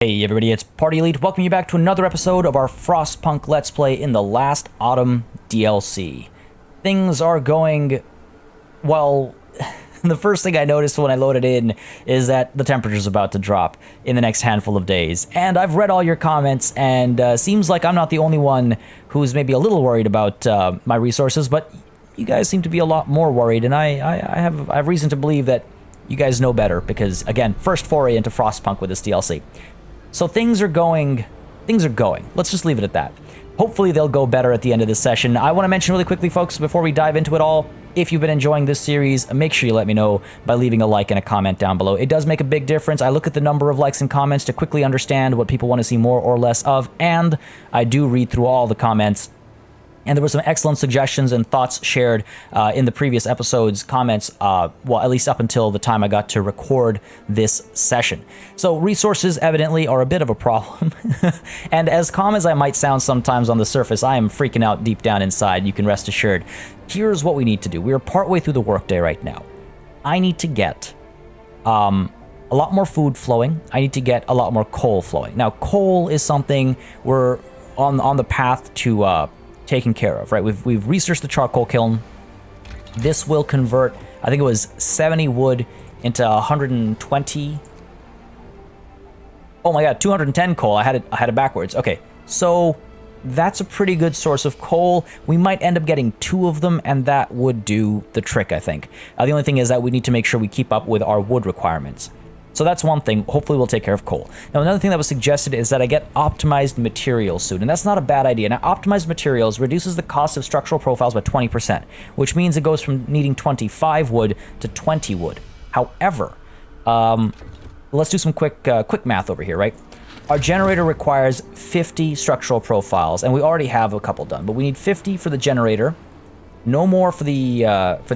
Hey everybody, it's Party Elite. Welcome you back to another episode of our Frostpunk Let's Play in the Last Autumn DLC. Things are going, well, the first thing I noticed when I loaded in is that the temperature's about to drop in the next handful of days. And I've read all your comments, and seems like I'm not the only one who's maybe a little worried about my resources, but you guys seem to be a lot more worried, and I have reason to believe that you guys know better, because, again, first foray into Frostpunk with this DLC. So things are going. Let's just leave it at that. Hopefully they'll go better at the end of this session. I want to mention really quickly, folks, before we dive into it all, if you've been enjoying this series, make sure you let me know by leaving a like and a comment down below. It does make a big difference. I look at the number of likes and comments to quickly understand what people want to see more or less of, and I do read through all the comments. And there were some excellent suggestions and thoughts shared in the previous episode's comments, well, at least up until the time I got to record this session. So resources evidently are a bit of a problem. And as calm as I might sound sometimes on the surface, I am freaking out deep down inside, you can rest assured. Here's what we need to do. We are partway through the workday right now. I need to get a lot more food flowing. I need to get a lot more coal flowing. Now, coal is something we're on the path to taken care of, right? We've researched the charcoal kiln. This will convert, I think it was 70 wood into 120. Oh my god, 210 coal. I had it backwards. Okay, so that's a pretty good source of coal. We might end up getting 2 of them, and that would do the trick, I think. The only thing is that we need to make sure we keep up with our wood requirements. So that's one thing. Hopefully we'll take care of coal. Now, another thing that was suggested is that I get optimized materials soon, and that's not a bad idea. Now, optimized materials reduces the cost of structural profiles by 20%, which means it goes from needing 25 wood to 20 wood. However, let's do some quick math over here, right? Our generator requires 50 structural profiles, and we already have a couple done, but we need 50 for the generator, no more for the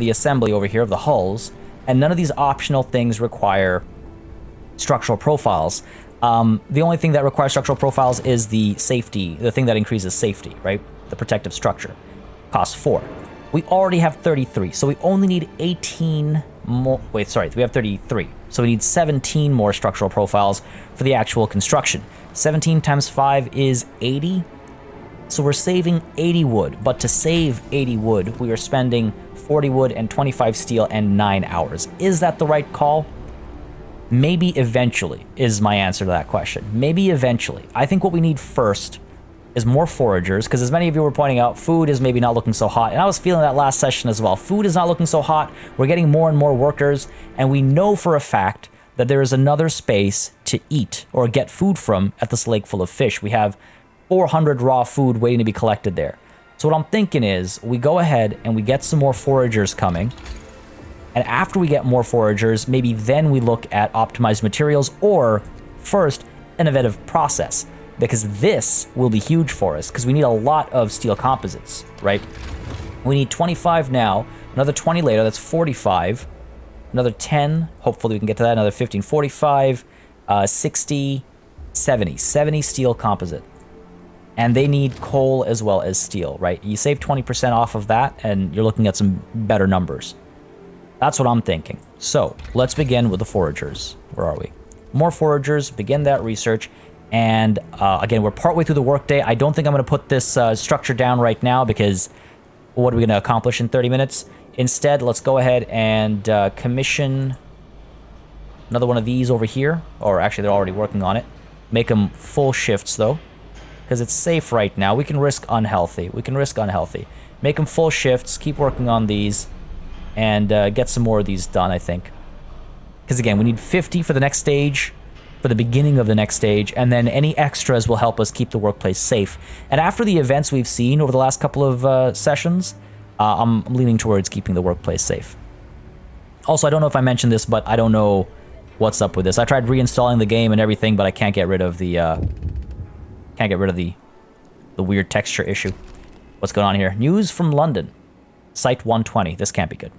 assembly over here of the hulls, and none of these optional things require structural profiles. The only thing that requires structural profiles is the safety, the thing that increases safety, right? The protective structure. Costs 4. We already have 33, so we only need 18 more. Wait, sorry, we have 33. So we need 17 more structural profiles for the actual construction. 17 times 5 is 80. So we're saving 80 wood, but to save 80 wood, we are spending 40 wood and 25 steel and 9 hours. Is that the right call? Maybe eventually is my answer to that question. Maybe eventually. I think what we need first is more foragers, because as many of you were pointing out, food is maybe not looking so hot. And I was feeling that last session as well. Food is not looking so hot. We're getting more and more workers, and we know for a fact that there is another space to eat or get food from at this lake full of fish. We have 400 raw food waiting to be collected there. So what I'm thinking is we go ahead and we get some more foragers coming. And after we get more foragers, maybe then we look at optimized materials, or first, an innovative process, because this will be huge for us, because we need a lot of steel composites, right? We need 25 now, another 20 later, that's 45, another 10, hopefully we can get to that, another 15, 45, 60, 70 steel composite. And they need coal as well as steel, right? You save 20% off of that, and you're looking at some better numbers. That's what I'm thinking. So let's begin with the foragers. Where are we? More foragers, begin that research. And again, we're partway through the workday. I don't think I'm going to put this structure down right now, because what are we going to accomplish in 30 minutes? Instead, let's go ahead and commission another one of these over here. Or actually, they're already working on it. Make them full shifts, though, because it's safe right now. We can risk unhealthy. Make them full shifts. Keep working on these. And get some more of these done, I think. Because again, we need 50 for the next stage, for the beginning of the next stage, and then any extras will help us keep the workplace safe. And after the events we've seen over the last couple of sessions, I'm leaning towards keeping the workplace safe. Also, I don't know if I mentioned this, but I don't know what's up with this. I tried reinstalling the game and everything, but I can't get rid of the the weird texture issue. What's going on here? News from London. Site 120. This can't be good.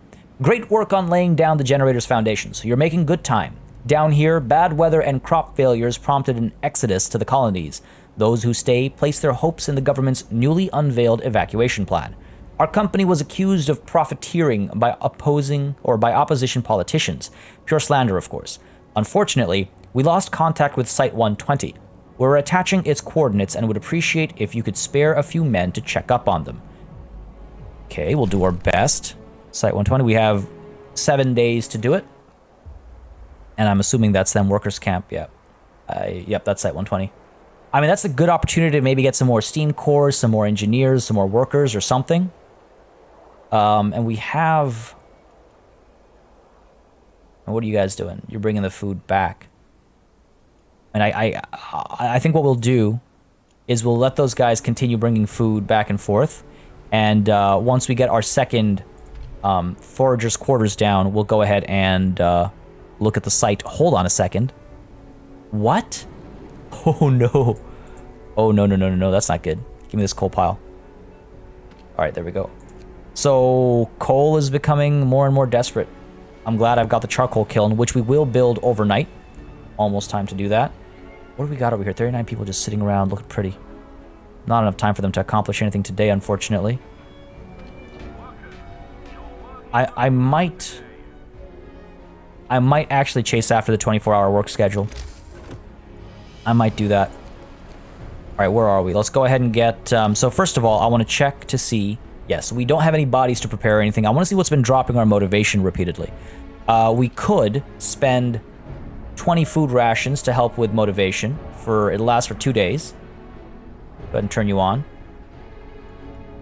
Great work on laying down the generator's foundations. You're making good time. Down here, bad weather and crop failures prompted an exodus to the colonies. Those who stay place their hopes in the government's newly unveiled evacuation plan. Our company was accused of profiteering by opposition politicians. Pure slander, of course. Unfortunately, We lost contact with Site 120. We're attaching its coordinates and would appreciate if you could spare a few men to check up on them. Okay, we'll do our best. Site 120, we have 7 days to do it. And I'm assuming that's them workers camp, yep. Yep, that's Site 120. I mean, that's a good opportunity to maybe get some more steam cores, some more engineers, some more workers or something. And we have... And what are you guys doing? You're bringing the food back. And I think what we'll do is we'll let those guys continue bringing food back and forth. And once we get our second Foragers Quarters down, we'll go ahead and look at the site. Hold on a second. What? Oh, no. Oh, no. That's not good. Give me this coal pile. All right, there we go. So coal is becoming more and more desperate. I'm glad I've got the charcoal kiln, which we will build overnight. Almost time to do that. What do we got over here? 39 people just sitting around looking pretty. Not enough time for them to accomplish anything today, unfortunately. I might actually chase after the 24-hour work schedule. I might do that. All right, where are we? Let's go ahead and get... so first of all, I want to check to see... Yes, we don't have any bodies to prepare or anything. I want to see what's been dropping our motivation repeatedly. We could spend 20 food rations to help with motivation. It'll last for 2 days. Go ahead and turn you on.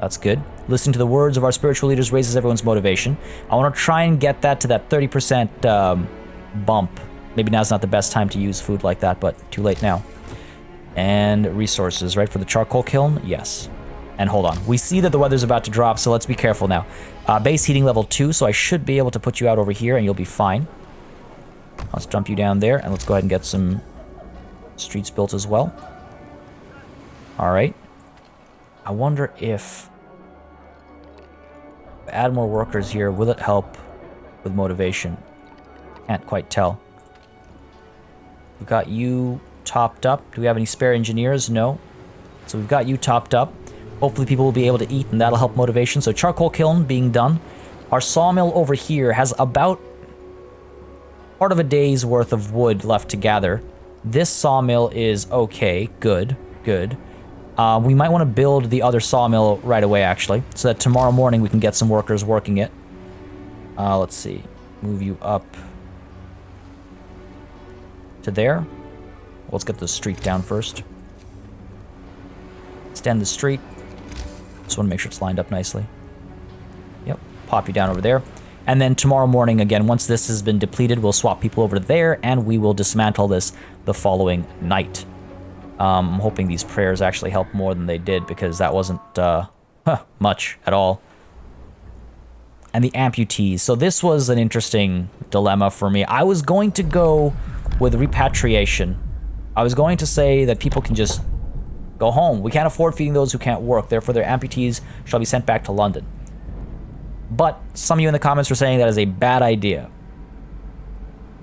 That's good. Listening to the words of our spiritual leaders raises everyone's motivation. I want to try and get that to that 30% bump. Maybe now's not the best time to use food like that, but too late now. And resources, right, for the charcoal kiln? Yes. And hold on. We see that the weather's about to drop, so let's be careful now. Base heating level 2, so I should be able to put you out over here, and you'll be fine. Let's dump you down there, and let's go ahead and get some streets built as well. All right. I wonder if... add more workers here, will it help with motivation? Can't quite tell. We've got you topped up. Do we have any spare engineers? No. So we've got you topped up. Hopefully people will be able to eat, and that'll help motivation. So charcoal kiln being done. Our sawmill over here has about part of a day's worth of wood left to gather. This sawmill is okay. Good. We might want to build the other sawmill right away, actually, so that tomorrow morning we can get some workers working it. Let's see. Move you up to there. Let's get the street down first. Extend the street. Just want to make sure it's lined up nicely. Yep. Pop you down over there. And then tomorrow morning, again, once this has been depleted, we'll swap people over there, and we will dismantle this the following night. I'm hoping these prayers actually help more than they did, because that wasn't much at all. And the amputees. So this was an interesting dilemma for me. I was going to go with repatriation. I was going to say that people can just go home. We can't afford feeding those who can't work. Therefore, their amputees shall be sent back to London. But some of you in the comments were saying that is a bad idea.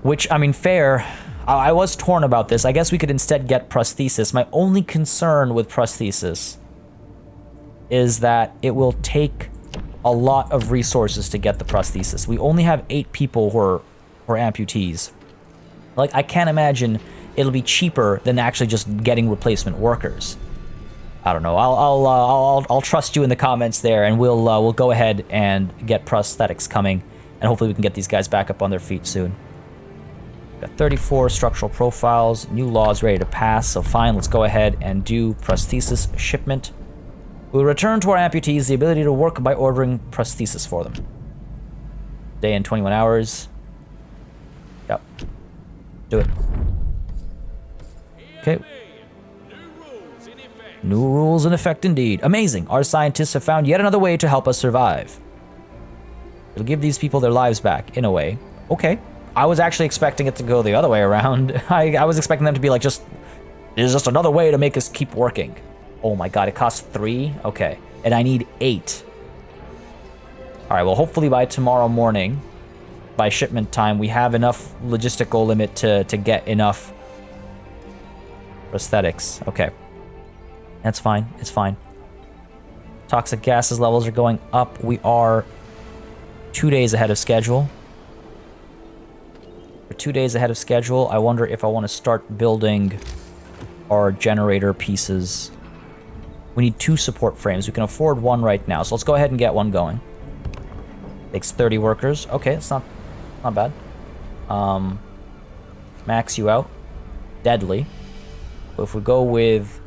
Which, I mean, fair. I was torn about this. I guess we could instead get prosthesis. My only concern with prosthesis is that it will take a lot of resources to get the prosthesis. We only have 8 people who are amputees. Like, I can't imagine it'll be cheaper than actually just getting replacement workers. I don't know. I'll trust you in the comments there, and we'll go ahead and get prosthetics coming, and hopefully we can get these guys back up on their feet soon. Got 34 structural profiles, new laws ready to pass, so fine, let's go ahead and do prosthesis shipment. We'll return to our amputees the ability to work by ordering prosthesis for them. Day in 21 hours. Yep. Do it. Okay. New rules in effect indeed. Amazing. Our scientists have found yet another way to help us survive. It'll give these people their lives back, in a way. Okay. I was actually expecting it to go the other way around. I was expecting them to be like, there's just another way to make us keep working. Oh my god, it costs 3? Okay. And I need 8. Alright, well, hopefully by tomorrow morning, by shipment time, we have enough logistical limit to get enough prosthetics. Okay. That's fine. It's fine. Toxic gases levels are going up. We are 2 days ahead of schedule. We're 2 days ahead of schedule. I wonder if I want to start building our generator pieces. We need 2 support frames. We can afford 1 right now, so let's go ahead and get 1 going. Takes 30 workers. Okay, it's not bad. Max you out. Deadly. But if we go with...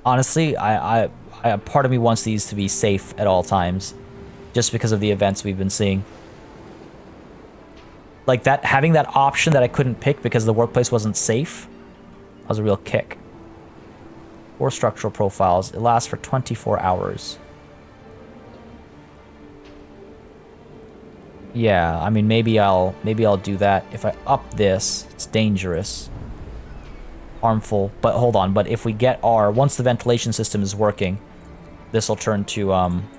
Honestly, I part of me wants these to be safe at all times. Just because of the events we've been seeing. Like that, having that option that I couldn't pick because the workplace wasn't safe was a real kick. 4 structural profiles. It lasts for 24 hours. Yeah, I mean, maybe I'll do that. If I up this, it's dangerous. Harmful. But hold on, but if we get once the ventilation system is working, this'll turn to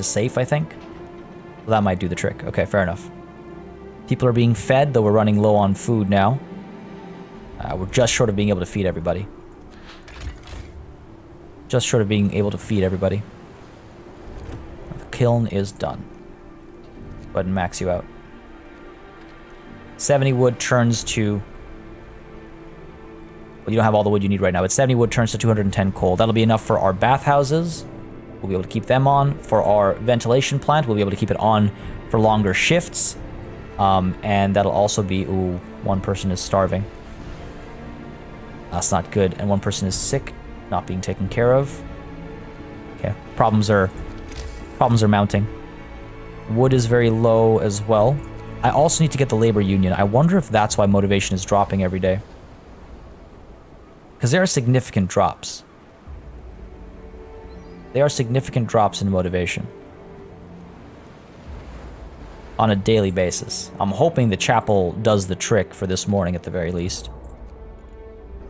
safe, I think. Well, that might do the trick. Okay, fair enough. People are being fed, though we're running low on food now. We're just short of being able to feed everybody. Just short of being able to feed everybody. The kiln is done. Go ahead and max you out. 70 wood turns to... Well, you don't have all the wood you need right now, but 70 wood turns to 210 coal. That'll be enough for our bathhouses. We'll be able to keep them on. For our ventilation plant, we'll be able to keep it on for longer shifts. And that'll also be... Ooh, 1 person is starving. That's not good. And 1 person is sick, not being taken care of. Okay, problems are mounting. Wood is very low as well. I also need to get the labor union. I wonder if that's why motivation is dropping every day. Because there are significant drops. There are significant drops in motivation. On a daily basis. I'm hoping the chapel does the trick for this morning at the very least.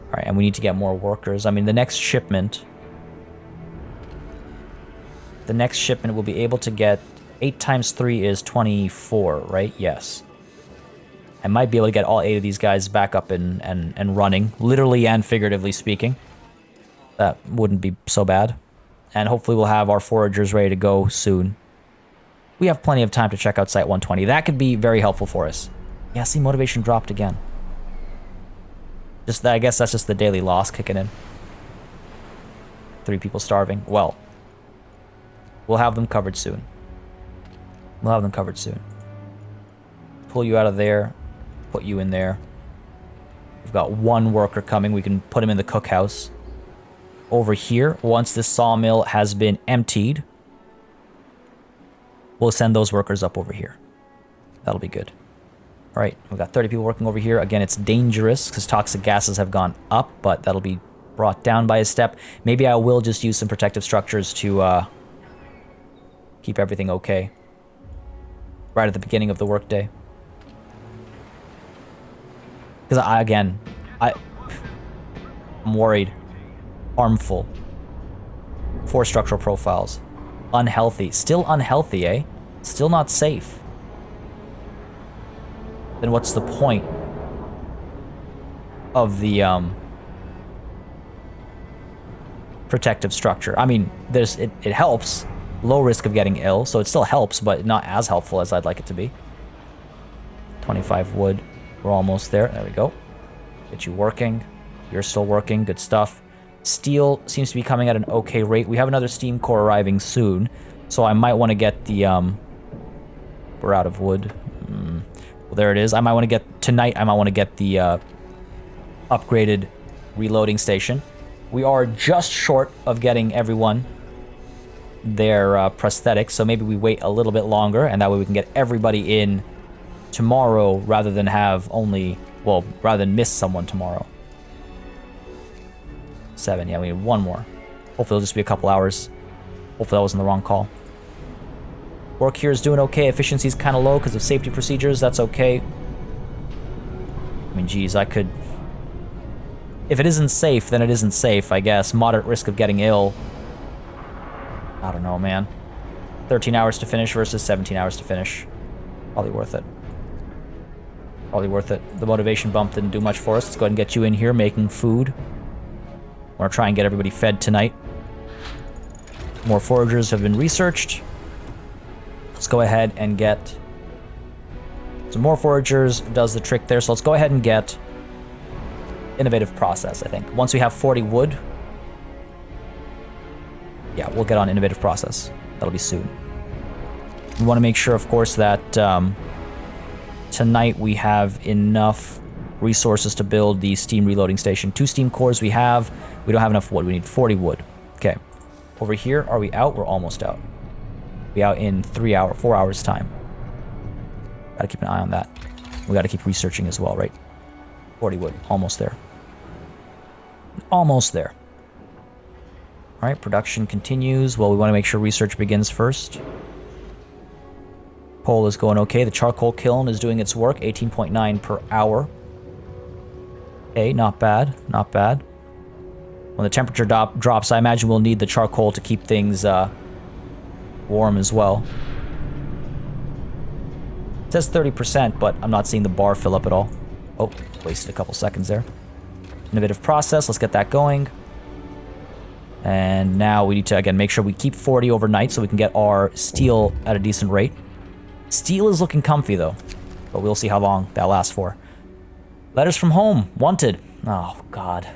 Alright, and we need to get more workers. I mean, the next shipment... The next shipment will be able to get... 8 times 3 is 24, right? Yes. I might be able to get all 8 of these guys back up and running. Literally and figuratively speaking. That wouldn't be so bad. And hopefully we'll have our foragers ready to go soon. We have plenty of time to check out Site 120. That could be very helpful for us. Yeah, see, motivation dropped again. I guess that's just the daily loss kicking in. 3 people starving. Well, we'll have them covered soon. We'll have them covered soon. Pull you out of there. Put you in there. We've got 1 worker coming. We can put him in the cookhouse. Over here, once this sawmill has been emptied, we'll send those workers up over here. That'll be good. All right, we've got 30 people working over here. Again, it's dangerous because toxic gases have gone up, but that'll be brought down by a step. Maybe I will just use some protective structures to keep everything okay. Right at the beginning of the workday. Because I'm worried. Harmful. 4 structural profiles. Unhealthy. Still unhealthy, eh? Still not safe. Then what's the point of the protective structure? I mean, it helps. Low risk of getting ill, so it still helps, but not as helpful as I'd like it to be. 25 wood. We're almost there. There we go. Get you working. You're still working. Good stuff. Steel seems to be coming at an okay rate. We have another steam core arriving soon, so I might want to get the... We're out of wood. Well, there it is. I might want to get... Tonight, I might want to get the upgraded reloading station. We are just short of getting everyone their prosthetics, so maybe we wait a little bit longer, and that way we can get everybody in tomorrow rather than have only... Well, rather than miss someone tomorrow. 7, yeah, we need 1 more. Hopefully it'll just be a couple hours. Hopefully that wasn't the wrong call. Work here is doing okay. Efficiency's kind of low because of safety procedures. That's okay. I mean, geez, I could... If it isn't safe, then it isn't safe, I guess. Moderate risk of getting ill. I don't know, man. 13 hours to finish versus 17 hours to finish. Probably worth it. Probably worth it. The motivation bump didn't do much for us. Let's go ahead and get you in here making food. I want to try and get everybody fed tonight. More foragers have been researched. Let's go ahead and get So more foragers does the trick there. So let's go ahead and get innovative process, I think. Once we have 40 wood, yeah, we'll get on innovative process. That'll be soon. We want to make sure, of course, that tonight we have enough resources to build the steam reloading station. 2 steam cores we have. We don't have enough wood. We need 40 wood. Okay. Over here, are we out? We're almost out. Be out in 4 hours time. Gotta keep an eye on that. We gotta keep researching as well, right? 40 wood. Almost there. Almost there. Alright, production continues. Well, we want to make sure research begins first. Coal is going okay. The charcoal kiln is doing its work. 18.9 per hour. Okay, not bad. Not bad. When the temperature drops, I imagine we'll need the charcoal to keep things warm as well. It says 30%, but I'm not seeing the bar fill up at all. Oh, wasted a couple seconds there. Innovative process. Let's get that going. And now we need to, again, make sure we keep 40 overnight so we can get our steel at a decent rate. Steel is looking comfy, though. But we'll see how long that lasts for. Letters from home. Wanted. Oh, God.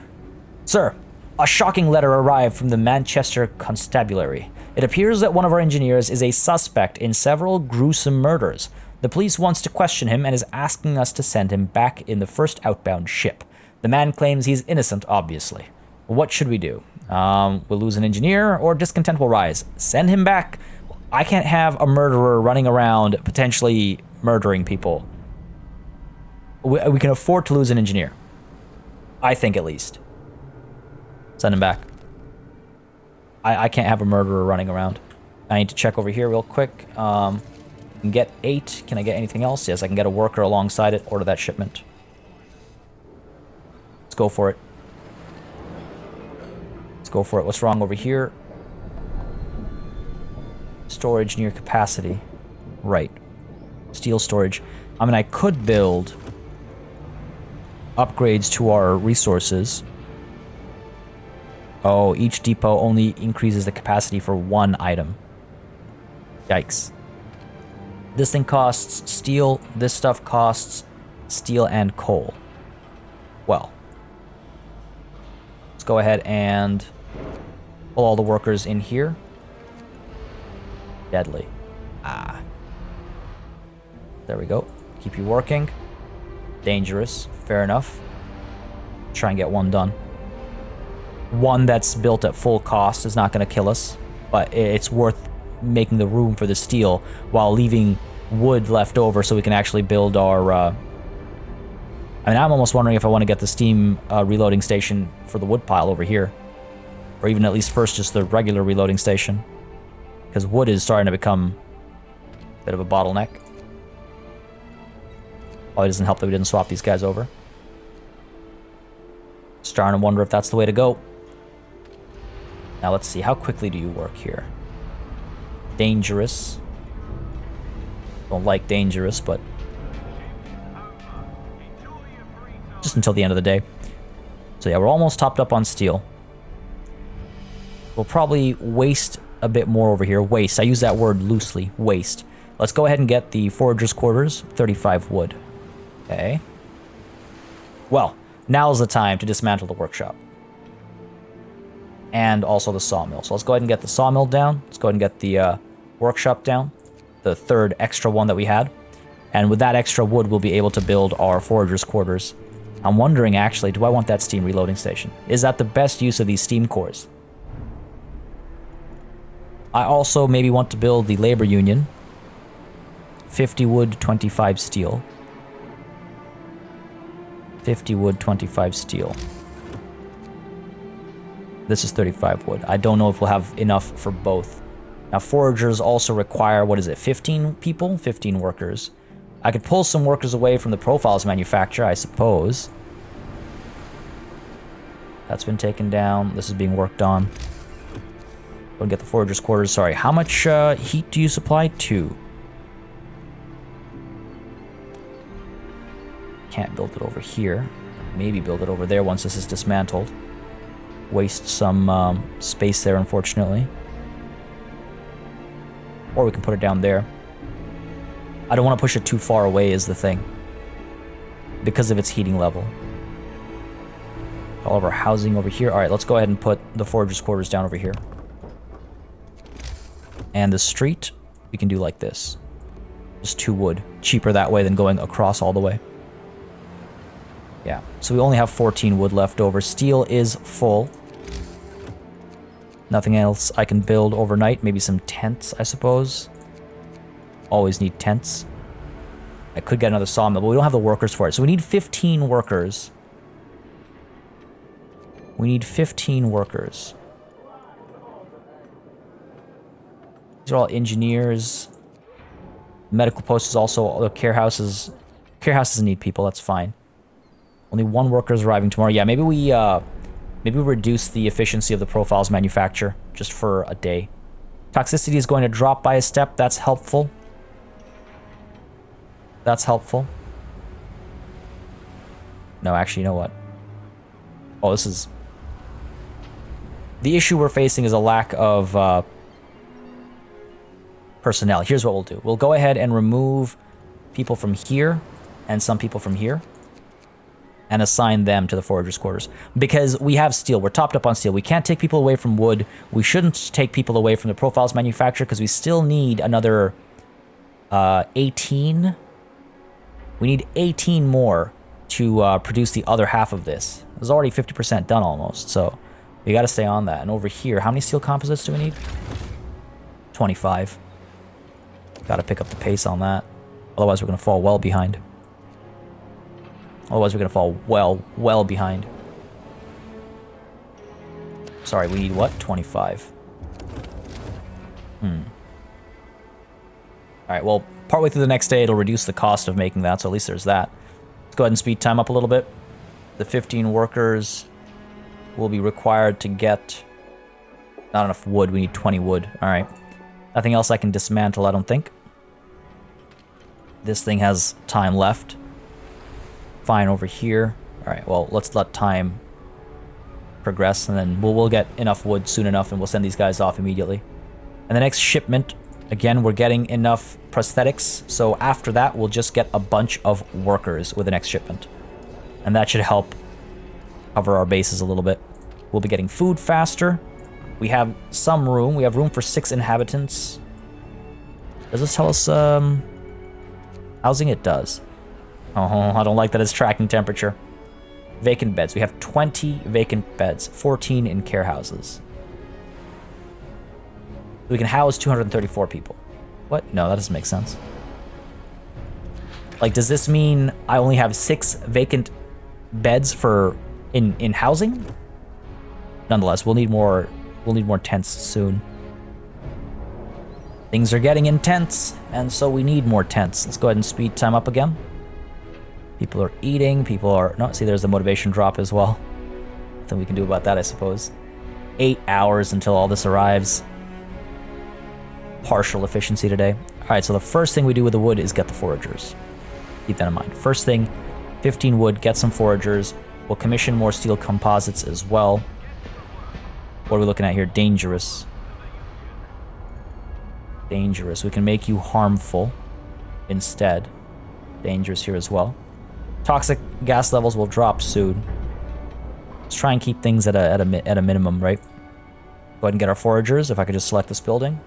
Sir, a shocking letter arrived from the Manchester Constabulary. It appears that one of our engineers is a suspect in several gruesome murders. The police wants to question him and is asking us to send him back in the first outbound ship. The man claims he's innocent, obviously. What should we do? We'll lose an engineer, or discontent will rise. Send him back. I can't have a murderer running around potentially murdering people. We can afford to lose an engineer. I think, at least. Send him back. I can't have a murderer running around. I need to check over here real quick. I can get 8. Can I get anything else? Yes, I can get a worker alongside it. Order that shipment. Let's go for it. Go for it. What's wrong over here? Storage near capacity. Right. Steel storage. I mean, I could build upgrades to our resources. Oh, each depot only increases the capacity for 1 item. Yikes. This thing costs steel. This stuff costs steel and coal. Well. Let's go ahead and pull all the workers in here. Deadly. Ah. There we go. Keep you working. Dangerous. Fair enough. Try and get 1 done. 1 that's built at full cost is not going to kill us, but it's worth making the room for the steel while leaving wood left over so we can actually build our... I mean, I'm almost wondering if I want to get the steam reloading station for the wood pile over here. Or even at least first just the regular reloading station. Because wood is starting to become a bit of a bottleneck. Probably doesn't help that we didn't swap these guys over. Starting to wonder if that's the way to go. Now let's see, how quickly do you work here? Dangerous. Don't like dangerous, but... just until the end of the day. So yeah, we're almost topped up on steel. We'll probably waste a bit more over here. Waste. I use that word loosely. Waste. Let's go ahead and get the Foragers Quarters. 35 wood. Okay. Well, now's the time to dismantle the workshop. And also the sawmill. So let's go ahead and get the sawmill down. Let's go ahead and get the workshop down. The 3rd extra one that we had. And with that extra wood, we'll be able to build our Foragers Quarters. I'm wondering, actually, do I want that steam reloading station? Is that the best use of these steam cores? I also maybe want to build the labor union. 50 wood, 25 steel. 50 wood, 25 steel. This is 35 wood. I don't know if we'll have enough for both. Now, foragers also require, what is it, 15 people? 15 workers. I could pull some workers away from the profiles manufacturer, I suppose. That's been taken down. This is being worked on. Go and get the Foragers Quarters. Sorry, how much heat do you supply? 2. Can't build it over here. Maybe build it over there once this is dismantled. Waste some space there, unfortunately. Or we can put it down there. I don't want to push it too far away is the thing. Because of its heating level. All of our housing over here. Alright, let's go ahead and put the Foragers Quarters down over here. And the street, we can do like this. Just 2 wood. Cheaper that way than going across all the way. Yeah, so we only have 14 wood left over. Steel is full. Nothing else I can build overnight. Maybe some tents, I suppose. Always need tents. I could get another sawmill, but we don't have the workers for it. So we need 15 workers. We need 15 workers. These are all engineers. Medical post is also the care houses. Care houses need people. That's fine. Only 1 worker is arriving tomorrow. Yeah, maybe we reduce the efficiency of the profiles manufacture just for a day. Toxicity is going to drop by a step. That's helpful. That's helpful. No, actually, you know what? Oh, this is... The issue we're facing is a lack of personnel. Here's what we'll do. We'll go ahead and remove people from here and some people from here and assign them to the Foragers Quarters. Because we have steel. We're topped up on steel. We can't take people away from wood. We shouldn't take people away from the profiles manufacturer because we still need another 18. We need 18 more to produce the other half of this. It was already 50% done almost, so we got to stay on that. And over here, how many steel composites do we need? 25. Got to pick up the pace on that. Otherwise, we're going to fall well behind. Otherwise, we're going to fall well behind. Sorry, we need what? 25. Alright, well, partway through the next day, it'll reduce the cost of making that, so at least there's that. Let's go ahead and speed time up a little bit. The 15 workers will be required to get... Not enough wood, we need 20 wood. Alright. Nothing else I can dismantle, I don't think. This thing has time left. Fine over here. Alright, well, let's let time progress, and then we'll get enough wood soon enough, and we'll send these guys off immediately. And the next shipment, again, we're getting enough prosthetics, so after that, we'll just get a bunch of workers with the next shipment. And that should help cover our bases a little bit. We'll be getting food faster. We have some room. We have room for 6 inhabitants. Does this tell us, housing? It does. Oh, I don't like that it's tracking temperature. Vacant beds. We have 20 vacant beds, 14 in care houses. We can house 234 people. What? No, that doesn't make sense. Like, does this mean I only have 6 vacant beds for in housing? Nonetheless, we'll need more tents soon. Things are getting intense, and so we need more tents. Let's go ahead and speed time up again. People are eating, people are... No, see, there's the motivation drop as well. Nothing we can do about that, I suppose. 8 hours until all this arrives. Partial efficiency today. Alright, so the first thing we do with the wood is get the foragers. Keep that in mind. First thing, 15 wood, get some foragers. We'll commission more steel composites as well. What are we looking at here? Dangerous. Dangerous. We can make you harmful instead. Dangerous here as well. Toxic gas levels will drop soon. Let's try and keep things at a minimum, right? Go ahead and get our foragers, if I could just select this building.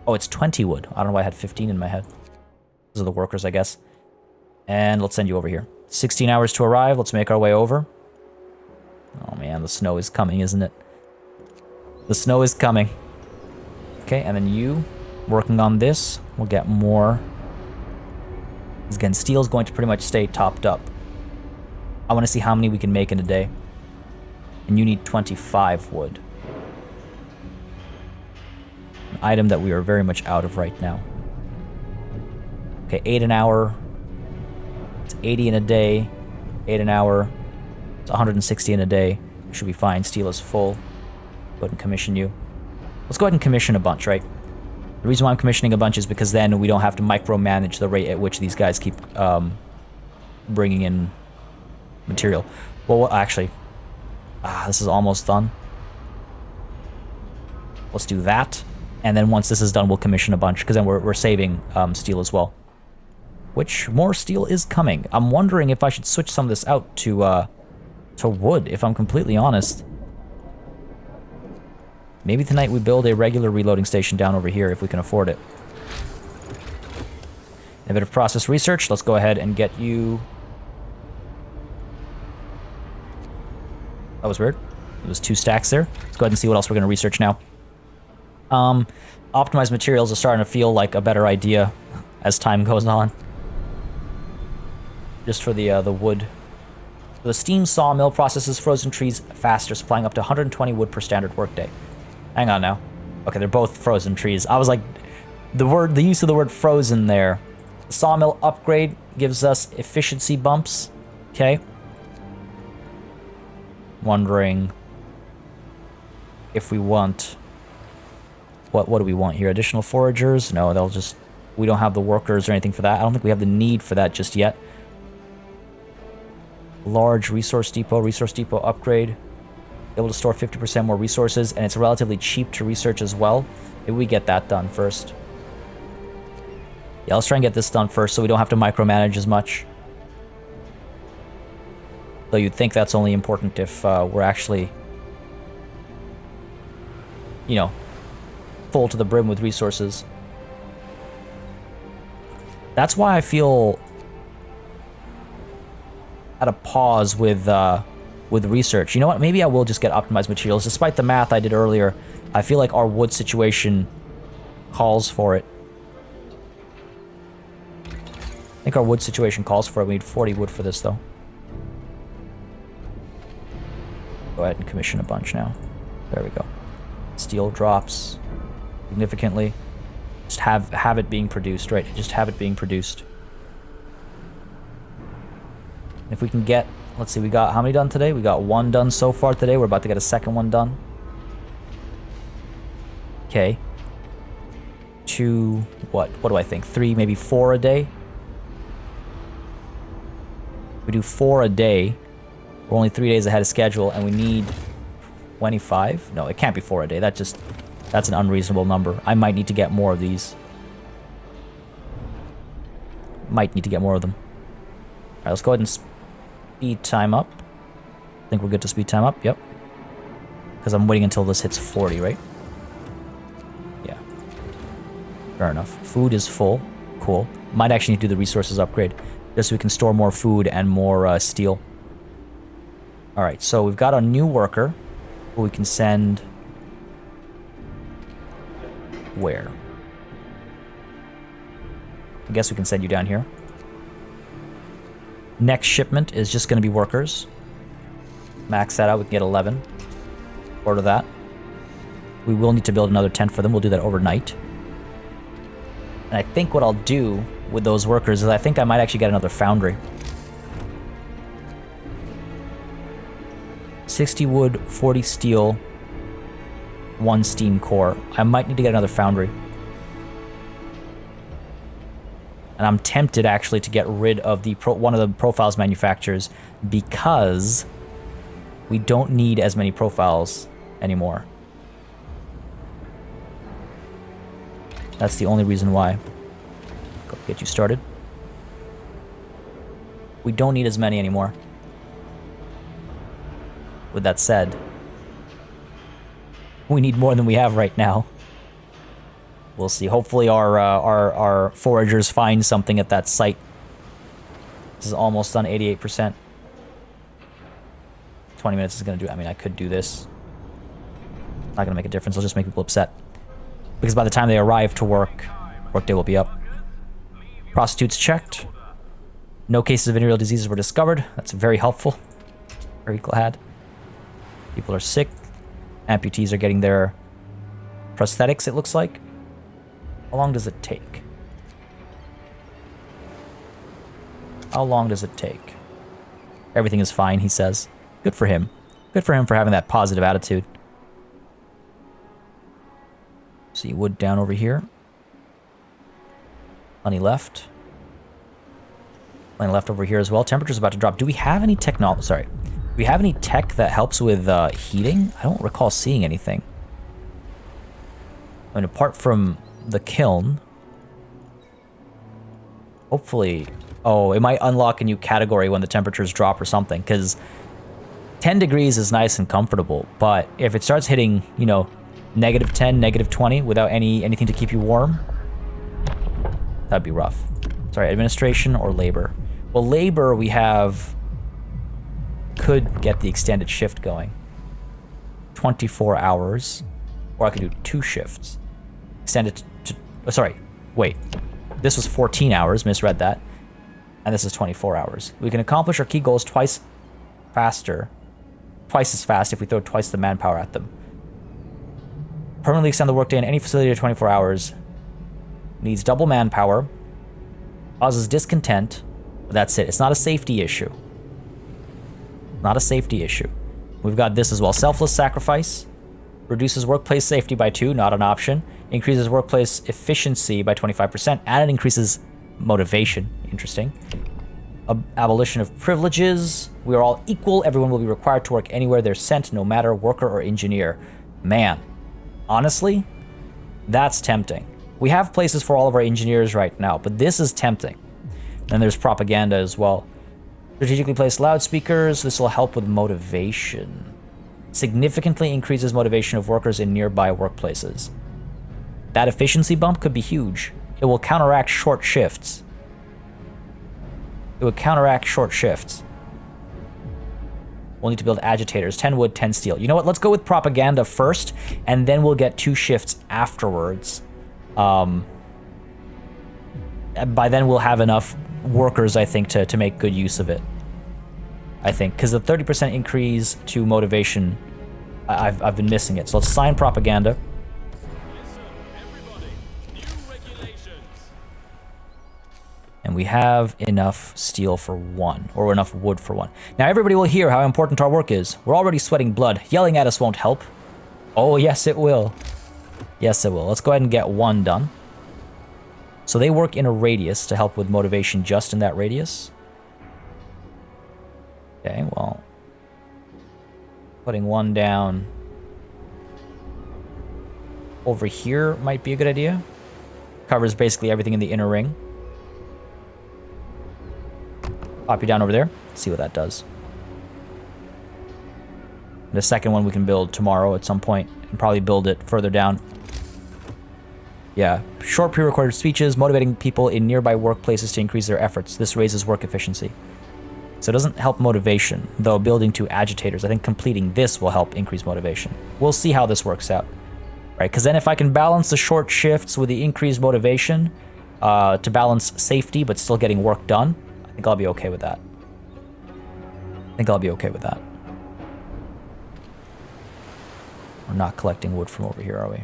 Oh, it's 20 wood. I don't know why I had 15 in my head. Those are the workers, I guess. And let's send you over here. 16 hours to arrive. Let's make our way over. Oh man, the snow is coming, isn't it? The snow is coming. Okay, and then you, working on this, we'll get more. Again, steel's going to pretty much stay topped up. I want to see how many we can make in a day. And you need 25 wood. An item that we are very much out of right now. Okay, 8 an hour. It's 80 in a day. 8 an hour. It's 160 in a day. Should be fine. Steel is full. Go ahead and commission you. Let's go ahead and commission a bunch, right? The reason why I'm commissioning a bunch is because then we don't have to micromanage the rate at which these guys keep bringing in material. Well, actually, this is almost done. Let's do that. And then once this is done, we'll commission a bunch, because then we're saving steel as well. which more steel is coming. I'm wondering if I should switch some of this out to wood, if I'm completely honest. Maybe tonight we build a regular reloading station down over here if we can afford it. A bit of process research. Let's go ahead and get you... That was weird. It was 2 stacks there. Let's go ahead and see what else we're going to research now. Optimized materials are starting to feel like a better idea as time goes on. Just for the wood. The steam sawmill processes frozen trees faster, supplying up to 120 wood per standard workday. Hang on now. Okay, they're both frozen trees. I was like, the use of the word frozen there. The sawmill upgrade gives us efficiency bumps. Okay. Wondering if we want... What do we want here? Additional foragers? No, they'll just... We don't have the workers or anything for that. I don't think we have the need for that just yet. Large resource depot upgrade. Able to store 50% more resources, and it's relatively cheap to research as well. Maybe we get that done first. Yeah, let's try and get this done first so we don't have to micromanage as much. Though you'd think that's only important if we're actually, you know, full to the brim with resources. That's why I feel at a pause with research. You know what? Maybe I will just get optimized materials. Despite the math I did earlier, I feel like our wood situation calls for it. I think our wood situation calls for it. We need 40 wood for this, though. Go ahead and commission a bunch now. There we go. Steel drops significantly. Just have it being produced, right? Just have it being produced. If we can get, let's see, we got how many done today? We got 1 done so far today. We're about to get a second one done. Okay. 2, what do I think? 3, maybe 4 a day. We do 4 a day. We're only 3 days ahead of schedule, and we need 25? No, it can't be 4 a day. That's an unreasonable number. I might need to get more of these. Might need to get more of them. Alright, let's go ahead and speed time up. I think we're good to speed time up, yep. Because I'm waiting until this hits 40, right? Yeah. Fair enough. Food is full. Cool. Might actually need to do the resources upgrade. Just so we can store more food and more steel. Alright, so we've got a new worker who we can send... Where? I guess we can send you down here. Next shipment is just going to be workers. Max that out, we can get 11. Order that. We will need to build another tent for them. We'll do that overnight. And I think what I'll do with those workers is I think I might actually get another foundry. 60 wood, 40 steel, 1 steam core. I might need to get another foundry. And I'm tempted actually to get rid of the one of the profiles manufacturers because we don't need as many profiles anymore. That's the only reason why. Go get you started. We don't need as many anymore. With that said, we need more than we have right now. We'll see. Hopefully our foragers find something at that site. This is almost done, 88%. 20 minutes is going to do... I mean, I could do this. Not going to make a difference. It'll just make people upset. Because by the time they arrive to work, workday will be up. Prostitutes checked. No cases of venereal diseases were discovered. That's very helpful. Very glad. People are sick. Amputees are getting their prosthetics, it looks like. How long does it take? How long does it take? Everything is fine, he says. Good for him. Good for him for having that positive attitude. See wood down over here. Plenty left. Plenty left over here as well. Temperature's about to drop. Do we have any technology? Sorry. Do we have any tech that helps with heating? I don't recall seeing anything. I mean, apart from the kiln. Hopefully... Oh, it might unlock a new category when the temperatures drop or something, because 10 degrees is nice and comfortable, but if it starts hitting, you know, -10, -20 without anything to keep you warm, that'd be rough. Sorry, administration or labor? Well, labor we have... Could get the extended shift going. 24 hours. Or I could do 2 shifts. Extend it to... Oh, sorry, wait. This was 14 hours, misread that. And this is 24 hours. We can accomplish our key goals twice as fast if we throw twice the manpower at them. Permanently extend the workday in any facility to 24 hours. Needs double manpower. Causes discontent. But that's it. It's not a safety issue. Not a safety issue. We've got this as well. Selfless Sacrifice. Reduces workplace safety by 2, not an option. Increases workplace efficiency by 25%. And it increases motivation. Interesting. Abolition of privileges. We are all equal. Everyone will be required to work anywhere they're sent, no matter worker or engineer. Man, honestly, that's tempting. We have places for all of our engineers right now, but this is tempting. Then there's propaganda as well. Strategically placed loudspeakers. This will help with motivation. Significantly increases motivation of workers in nearby workplaces. That efficiency bump could be huge. It will counteract short shifts. It would counteract short shifts. We'll need to build agitators. 10 wood, 10 steel. You know what? Let's go with propaganda first, and then we'll get 2 shifts afterwards. By then we'll have enough workers, I think, to make good use of it. I think, because the 30% increase to motivation, I've been missing it. So let's sign propaganda. And we have enough steel for 1, or enough wood for 1. Now everybody will hear how important our work is. We're already sweating blood. Yelling at us won't help. Oh, yes, it will. Yes, it will. Let's go ahead and get 1 done. So they work in a radius to help with motivation just in that radius. Okay, well, putting 1 down over here might be a good idea. Covers basically everything in the inner ring. Pop you down over there. See what that does. The second one we can build tomorrow at some point, and probably build it further down. Yeah, short pre-recorded speeches motivating people in nearby workplaces to increase their efforts. This raises work efficiency. So it doesn't help motivation, though building 2 agitators. I think completing this will help increase motivation. We'll see how this works out. Right, because then if I can balance the short shifts with the increased motivation to balance safety but still getting work done, I think I'll be okay with that. We're not collecting wood from over here, are we?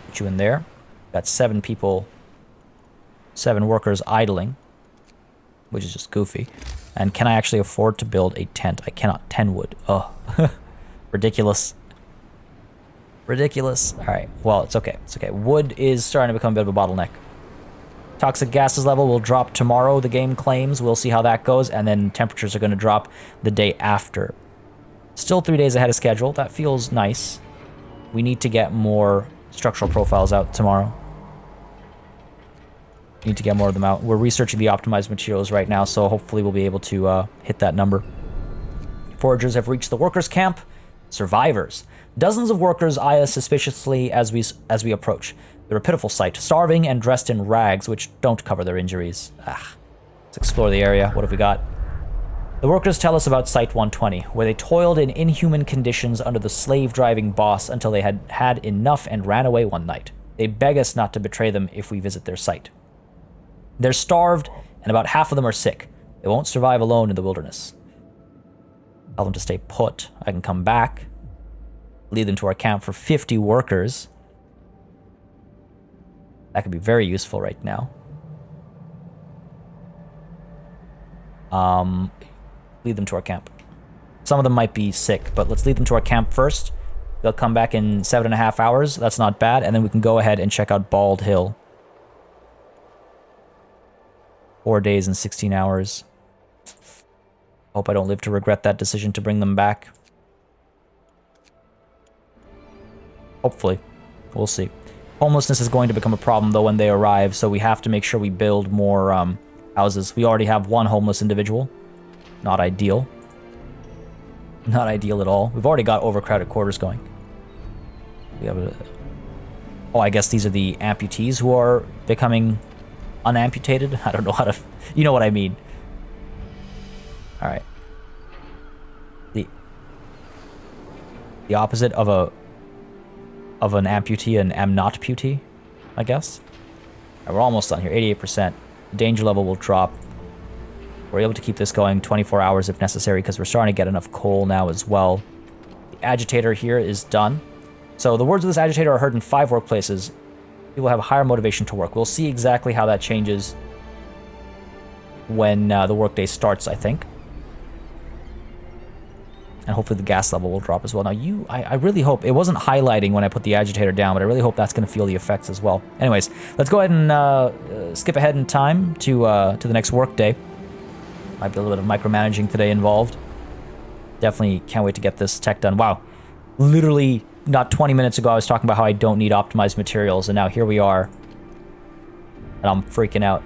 Put you in there. Got 7 people, 7 workers idling, which is just goofy. And can I actually afford to build a tent? I cannot. 10 wood. Oh, ridiculous. Ridiculous. All right. Well, it's okay. It's okay. Wood is starting to become a bit of a bottleneck. Toxic gases level will drop tomorrow, the game claims. We'll see how that goes. And then temperatures are going to drop the day after. Still 3 days ahead of schedule. That feels nice. We need to get more structural profiles out tomorrow. Need to get more of them out. We're researching the optimized materials right now, so hopefully we'll be able to hit that number. Foragers have reached the workers' camp. Survivors. Dozens of workers eye us suspiciously as we approach. They're a pitiful sight, starving and dressed in rags which don't cover their injuries. Let's explore the area. What have we got? The workers tell us about Site 120, where they toiled in inhuman conditions under the slave-driving boss until they had had enough and ran away one night. They beg us not to betray them if we visit their site. They're starved, and about half of them are sick. They won't survive alone in the wilderness. Tell them to stay put. I can come back, lead them to our camp for 50 workers. That could be very useful right now. Lead them to our camp. Some of them might be sick, but let's lead them to our camp first. They'll come back in 7.5 hours. That's not bad. And then we can go ahead and check out Bald Hill. 4 days and 16 hours. Hope I don't live to regret that decision to bring them back. Hopefully. We'll see. Homelessness is going to become a problem, though, when they arrive, so we have to make sure we build more houses. We already have one homeless individual. Not ideal. Not ideal at all. We've already got overcrowded quarters going. We have a... Oh, I guess these are the amputees who are becoming unamputated? I don't know how to... You know what I mean. Alright. The opposite of an amputee, an am-not-putee, I guess. Right, we're almost done here, 88%. The danger level will drop. We're able to keep this going 24 hours if necessary because we're starting to get enough coal now as well. The agitator here is done. So the words of this agitator are heard in 5 workplaces. People have a higher motivation to work. We'll see exactly how that changes when the workday starts, I think. And hopefully the gas level will drop as well. Now, I really hope... It wasn't highlighting when I put the agitator down, but I really hope that's going to feel the effects as well. Anyways, let's go ahead and skip ahead in time to the next workday. Might be a little bit of micromanaging today involved. Definitely can't wait to get this tech done. Wow. Literally, not 20 minutes ago, I was talking about how I don't need optimized materials, and now here we are. And I'm freaking out.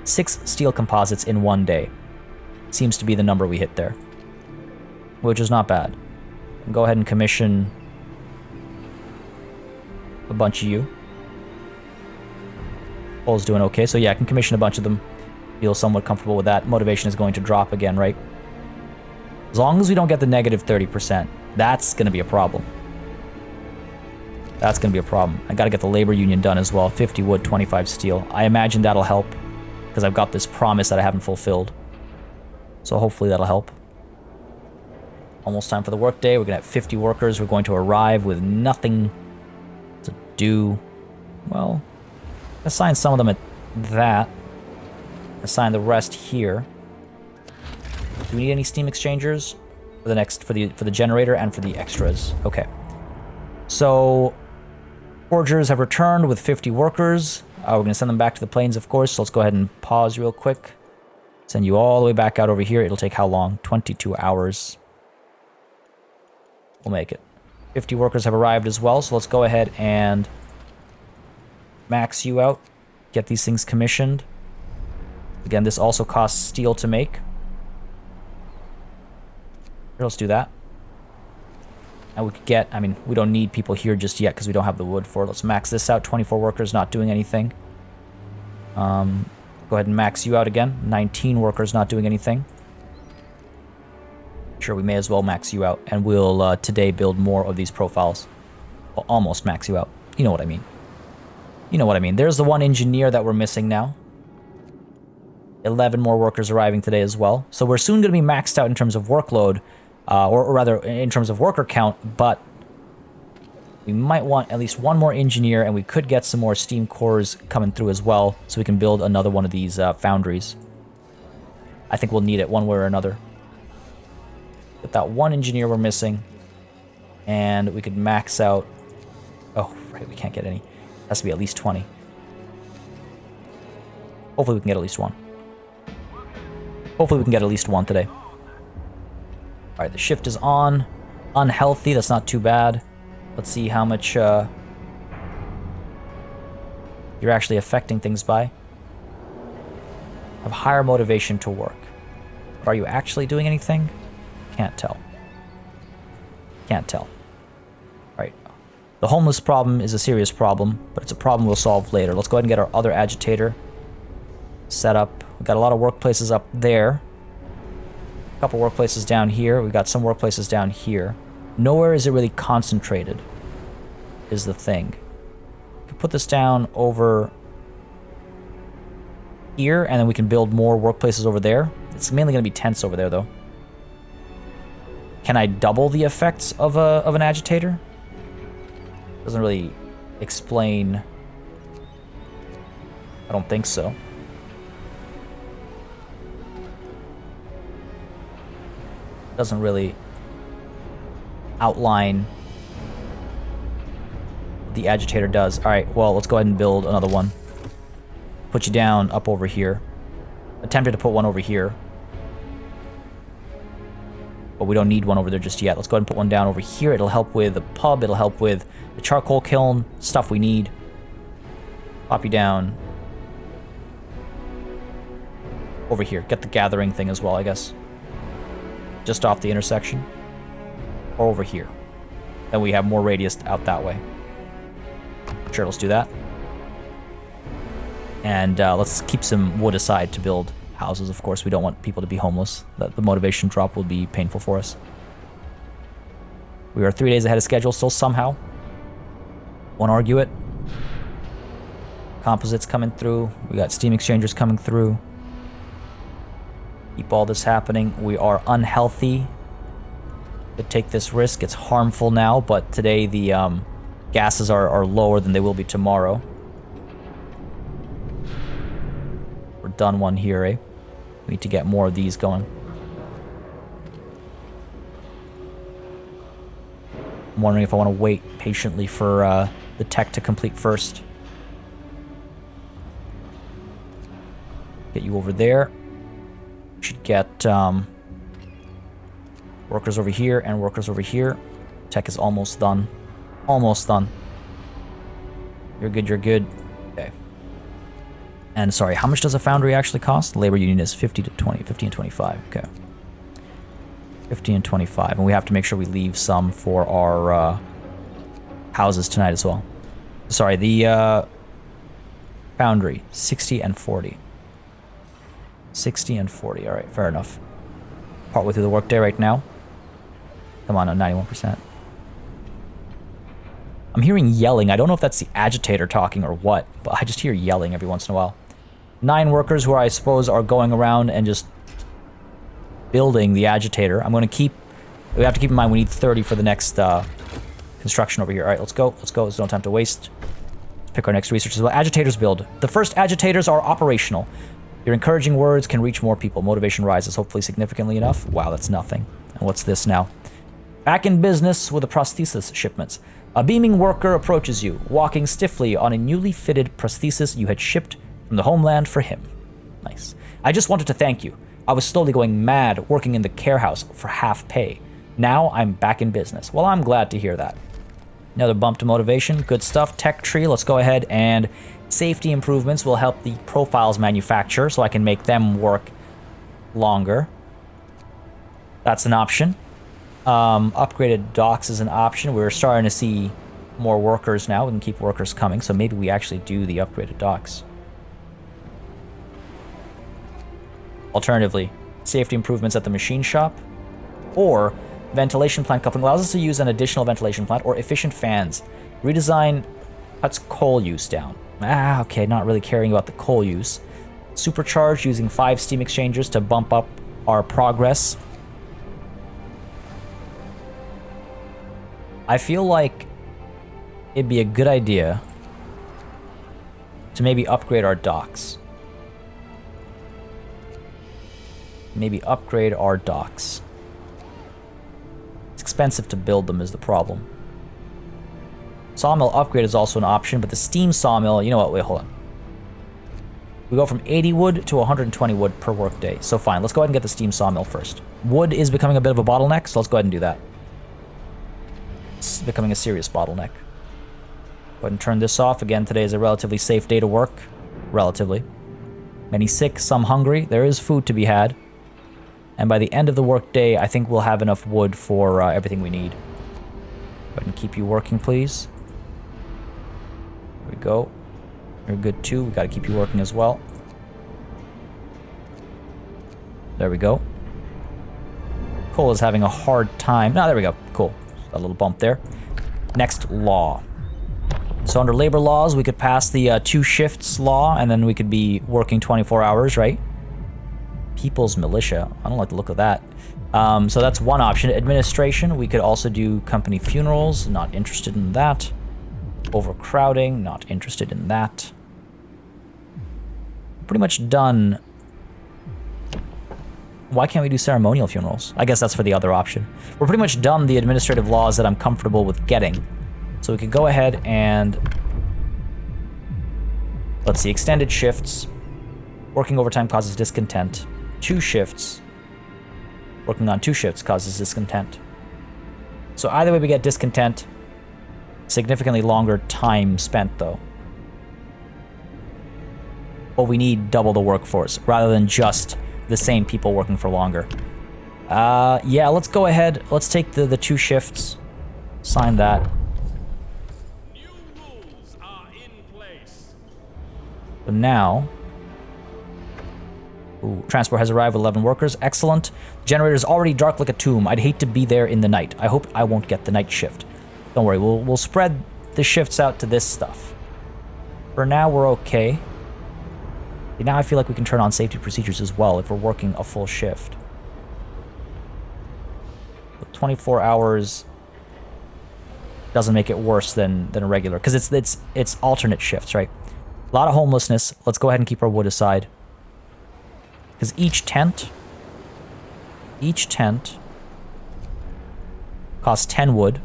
6 steel composites in 1 day. Seems to be the number we hit there. Which is not bad. Go ahead and commission a bunch of you. Cole's doing okay, so yeah, I can commission a bunch of them. Feel somewhat comfortable with that. Motivation is going to drop again, right? As long as we don't get the negative 30%, that's going to be a problem. That's going to be a problem. I got to get the labor union done as well. 50 wood, 25 steel. I imagine that'll help because I've got this promise that I haven't fulfilled. So hopefully that'll help. Almost time for the workday. We're going to have 50 workers. We're going to arrive with nothing to do. Well, assign some of them at that. Assign the rest here. Do we need any steam exchangers for the next for the generator and for the extras? Okay. So foragers have returned with 50 workers. We're going to send them back to the plains, of course. So let's go ahead and pause real quick. Send you all the way back out over here. It'll take how long? 22 hours. We'll make it. 50 workers have arrived as well, so let's go ahead and max you out. Get these things commissioned. Again, this also costs steel to make. Here, let's do that. And we could get, I mean, we don't need people here just yet because we don't have the wood for it. Let's max this out. 24 workers not doing anything. Go ahead and max you out again. 19 workers not doing anything. Sure, we may as well max you out, and we'll today build more of these profiles. Well, almost max you out. You know what I mean. You know what I mean. There's the one engineer that we're missing now. 11 more workers arriving today as well. So we're soon going to be maxed out in terms of workload, or rather in terms of worker count, but we might want at least one more engineer, and we could get some more steam cores coming through as well, so we can build another one of these foundries. I think we'll need it one way or another. Get that one engineer we're missing, and we could max out... Oh, right, we can't get any. It has to be at least 20. Hopefully we can get at least one. Hopefully we can get at least one today. Alright, the shift is on. Unhealthy, that's not too bad. Let's see how much you're actually affecting things by. Have higher motivation to work. But are you actually doing anything? Can't tell. Can't tell. Right. The homeless problem is a serious problem, but it's a problem we'll solve later. Let's go ahead and get our other agitator set up. We've got a lot of workplaces up there. A couple workplaces down here. We've got some workplaces down here. Nowhere is it really concentrated, is the thing. We can put this down over here, and then we can build more workplaces over there. It's mainly going to be tents over there, though. Can I double the effects of an agitator? Doesn't really explain. I don't think so. Doesn't really outline what the agitator does. Alright, well, let's go ahead and build another one. Put you down up over here. Attempted to put one over here. but we don't need one over there just yet. Let's go ahead and put one down over here. It'll help with the pub. It'll help with the charcoal kiln, stuff we need. Pop you down over here. Get the gathering thing as well, I guess. Just off the intersection. Or over here. Then we have more radius out that way. Sure, let's do that. And let's keep some wood aside to build houses, of course. We don't want people to be homeless. The motivation drop will be painful for us. We are 3 days ahead of schedule still somehow. Won't argue it. Composites coming through. We got steam exchangers coming through. Keep all this happening. We are unhealthy to take this risk. It's harmful now, but today the gases are lower than they will be tomorrow. We're done one here, eh? We need to get more of these going. I'm wondering if I want to wait patiently for the tech to complete first. Get you over there. Should get workers over here and workers over here. Tech is almost done. Almost done. You're good, you're good. Okay. And sorry, how much does a foundry actually cost? Labor union is 50 to 20, 50 and 25. Okay. 50 and 25. And we have to make sure we leave some for our houses tonight as well. Sorry, the foundry, 60 and 40. 60 and 40. All right, fair enough. Partway through the workday right now. Come on, 91%. I'm hearing yelling. I don't know if that's the agitator talking or what, but I just hear yelling every once in a while. 9 workers who I suppose are going around and just building the agitator. I'm going to keep... We have to keep in mind we need 30 for the next construction over here. All right, let's go. Let's go. There's no time to waste. Let's pick our next research as well. Agitators build. The first agitators are operational. Your encouraging words can reach more people. Motivation rises, hopefully significantly enough. Wow, that's nothing. And what's this now? Back in business with the prosthesis shipments. A beaming worker approaches you, walking stiffly on a newly fitted prosthesis you had shipped from the homeland for him. Nice. I just wanted to thank you. I was slowly going mad working in the care house for half pay. Now I'm back in business. Well, I'm glad to hear that. Another bump to motivation. Good stuff. Tech tree. Let's go ahead and safety improvements will help the profiles manufacture so I can make them work longer. That's an option. Upgraded docks is an option. We're starting to see more workers now. We can keep workers coming, so maybe we actually do the upgraded docks. Alternatively, safety improvements at the machine shop, or ventilation plant coupling allows us to use an additional ventilation plant, or efficient fans. Redesign cuts coal use down. Okay, not really caring about the coal use. Supercharge using 5 steam exchangers to bump up our progress. I feel like it'd be a good idea to maybe upgrade our docks. Maybe upgrade our docks. It's expensive to build them is the problem. Sawmill upgrade is also an option, but the steam sawmill, you know what, wait, hold on. We go from 80 wood to 120 wood per workday. So fine, let's go ahead and get the steam sawmill first. Wood is becoming a bit of a bottleneck, so let's go ahead and do that. It's becoming a serious bottleneck. Go ahead and turn this off. Again, today is a relatively safe day to work. Relatively. Many sick, some hungry. There is food to be had. And by the end of the workday, I think we'll have enough wood for everything we need. Go ahead and keep you working, please. There we go. You're good too. We gotta keep you working as well. There we go. Coal is having a hard time. No, there we go. Cool. A little bump there. Next, law. So under labor laws, we could pass the 2 shifts law, and then we could be working 24 hours, right? People's militia. I don't like the look of that. So that's one option. Administration, we could also do company funerals. Not interested in that. Overcrowding, not interested in that. Pretty much done. Why can't we do ceremonial funerals? I guess that's for the other option. We're pretty much done the administrative laws that I'm comfortable with getting. So we could go ahead and... Let's see, extended shifts. Working overtime causes discontent. 2 shifts. Working on 2 shifts causes discontent. So either way we get discontent. Significantly longer time spent, though. But we need double the workforce, rather than just the same people working for longer. Yeah, let's go ahead. Let's take the 2 shifts. Sign that. New rules are in place. So now... Ooh, transport has arrived with 11 workers. Excellent. Generator is already dark like a tomb. I'd hate to be there in the night. I hope I won't get the night shift. Don't worry, we'll spread the shifts out to this stuff. For now, we're okay. Now I feel like we can turn on safety procedures as well if we're working a full shift. But 24 hours doesn't make it worse than a regular, because it's alternate shifts, right? A lot of homelessness. Let's go ahead and keep our wood aside. Because each tent costs 10 wood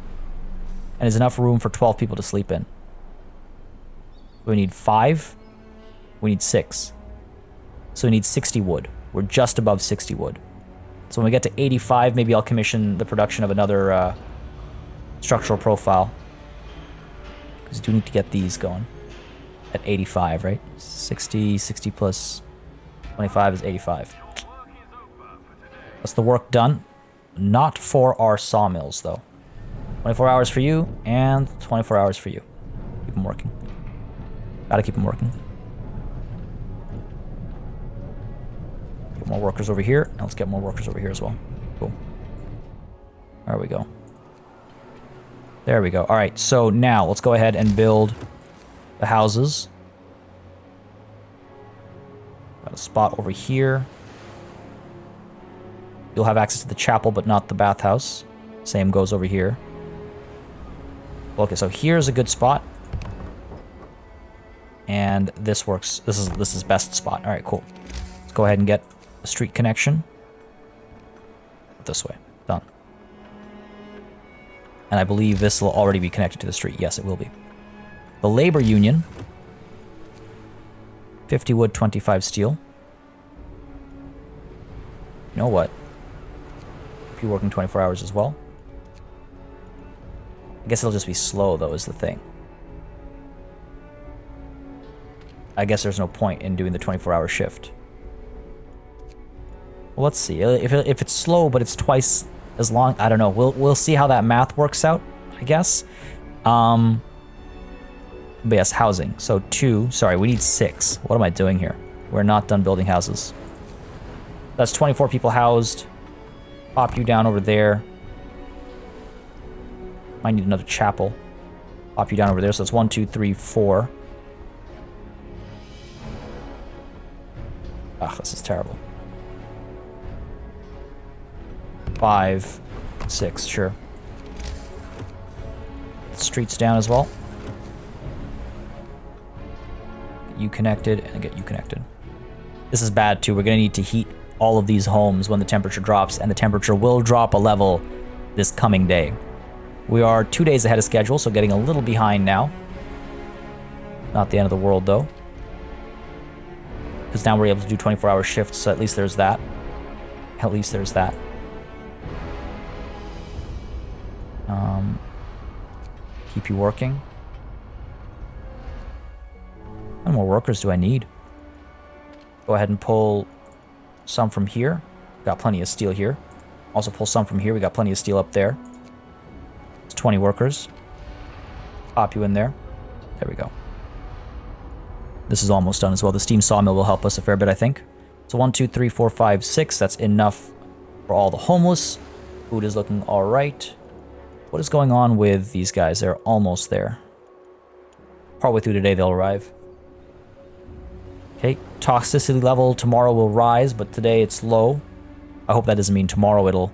and is enough room for 12 people to sleep in. We need 5. We need 6. So we need 60 wood. We're just above 60 wood. So when we get to 85, maybe I'll commission the production of another structural profile. Because we do need to get these going. At 85, right? 60 plus 25 is 85. That's the work done. Not for our sawmills, though. 24 hours for you, and 24 hours for you. Keep them working. Gotta keep them working. Get more workers over here, and let's get more workers over here as well. Cool. There we go. There we go. Alright, so now let's go ahead and build the houses. Got a spot over here. You'll have access to the chapel, but not the bathhouse. Same goes over here. Okay, so here's a good spot. And this works. This is best spot. Alright, cool. Let's go ahead and get a street connection. This way. Done. And I believe this will already be connected to the street. Yes, it will be. The labor union. 50 wood, 25 steel. You know what? Be working 24 hours as well. I guess it'll just be slow, though, is the thing. I guess there's no point in doing the 24-hour shift. Well, let's see. If it's slow, but it's twice as long, I don't know. We'll see how that math works out, I guess. But yes, housing. So 2. Sorry, we need 6. What am I doing here? We're not done building houses. That's 24 people housed. Pop you down over there. Might need another chapel. Pop you down over there. So it's 1, 2, 3, 4. Ugh, this is terrible. 5, 6, sure. Streets down as well. Get you connected and get you connected. This is bad too. We're gonna need to heat all of these homes when the temperature drops, and the temperature will drop a level this coming day. We are 2 days ahead of schedule, so getting a little behind now. Not the end of the world though. Because now we're able to do 24-hour shifts, so at least there's that. At least there's that. Keep you working. How many more workers do I need? Go ahead and pull some from here. Got plenty of steel here. Also pull some from here. We got plenty of steel up there. It's 20 workers. Pop you in there. There we go. This is almost done as well. The steam sawmill will help us a fair bit, I think. So 1, 2, 3, 4, 5, 6. That's enough for all the homeless. Food is looking all right. What is going on with these guys? They're almost there. Partway through today, they'll arrive. Okay, toxicity level tomorrow will rise, but today it's low. I hope that doesn't mean tomorrow it'll...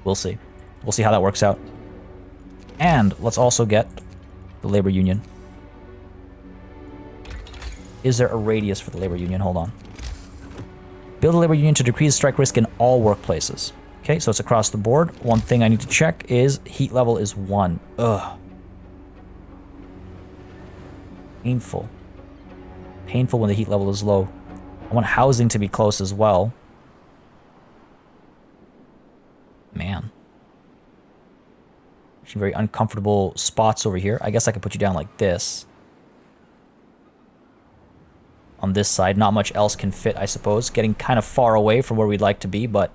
We'll see. We'll see how that works out. And let's also get the labor union. Is there a radius for the labor union? Hold on. Build a labor union to decrease strike risk in all workplaces. Okay, so it's across the board. One thing I need to check is heat level is 1. Ugh. Painful. Painful when the heat level is low. I want housing to be close as well. Man. Some very uncomfortable spots over here. I guess I could put you down like this. On this side, not much else can fit, I suppose. Getting kind of far away from where we'd like to be, but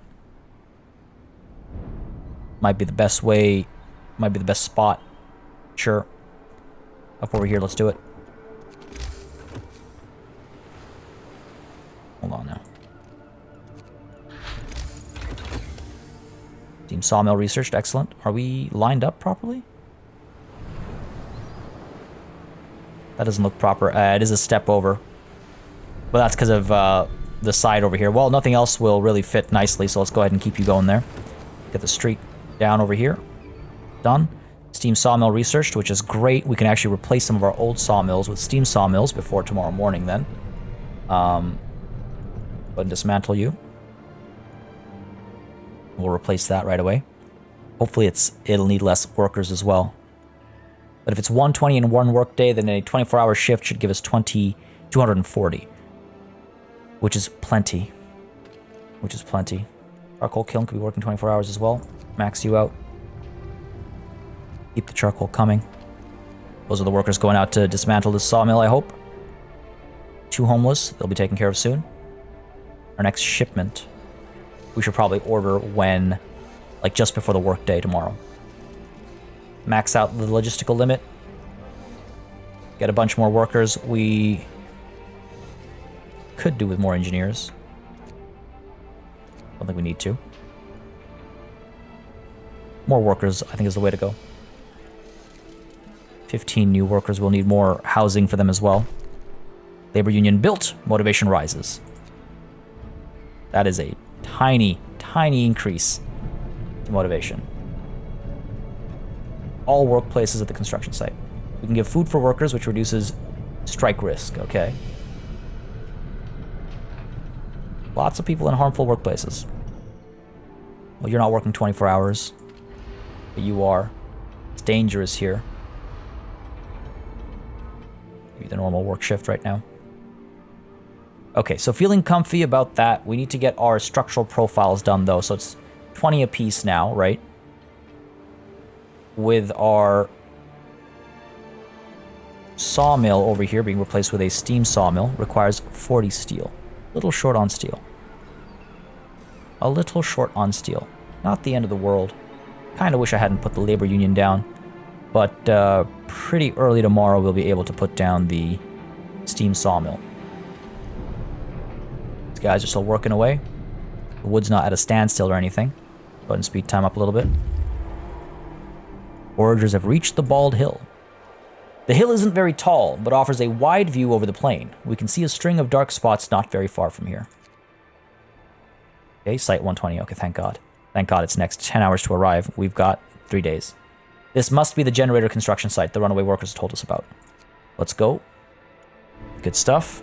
might be the best way, might be the best spot. Sure. Up over here, let's do it. Hold on now. Team Sawmill researched, excellent. Are we lined up properly? That doesn't look proper. It is a step over. But that's because of the side over here. Well, nothing else will really fit nicely, so let's go ahead and keep you going there. Get the street down over here. Done. Steam Sawmill researched, which is great. We can actually replace some of our old sawmills with steam sawmills before tomorrow morning then. Go ahead and dismantle you. We'll replace that right away. Hopefully it'll need less workers as well. But if it's 120 in one work day, then a 24-hour shift should give us 240. Which is plenty. Which is plenty. Charcoal kiln could be working 24 hours as well. Max you out. Keep the charcoal coming. Those are the workers going out to dismantle this sawmill, I hope. 2 homeless. They'll be taken care of soon. Our next shipment, we should probably order when, like just before the work day tomorrow. Max out the logistical limit. Get a bunch more workers. We could do with more engineers. Don't think we need to. More workers, I think, is the way to go. 15 new workers. We'll need more housing for them as well. Labor union built. Motivation rises. That is a tiny, tiny increase to motivation. All workplaces at the construction site. We can give food for workers, which reduces strike risk. Okay. Lots of people in harmful workplaces. Well, you're not working 24 hours. But you are. It's dangerous here. Maybe the normal work shift right now. Okay, so feeling comfy about that. We need to get our structural profiles done, though. So it's 20 apiece now, right? With our sawmill over here being replaced with a steam sawmill. Requires 40 steel. A little short on steel. A little short on steel. Not the end of the world. Kind of wish I hadn't put the labor union down. But pretty early tomorrow we'll be able to put down the steam sawmill. These guys are still working away. The wood's not at a standstill or anything. Go ahead and speed time up a little bit. Foragers have reached the bald hill. The hill isn't very tall, but offers a wide view over the plain. We can see a string of dark spots not very far from here. Okay, site 120. Okay, thank God. Thank God it's next 10 hours to arrive. We've got 3 days. This must be the generator construction site the runaway workers told us about. Let's go. Good stuff.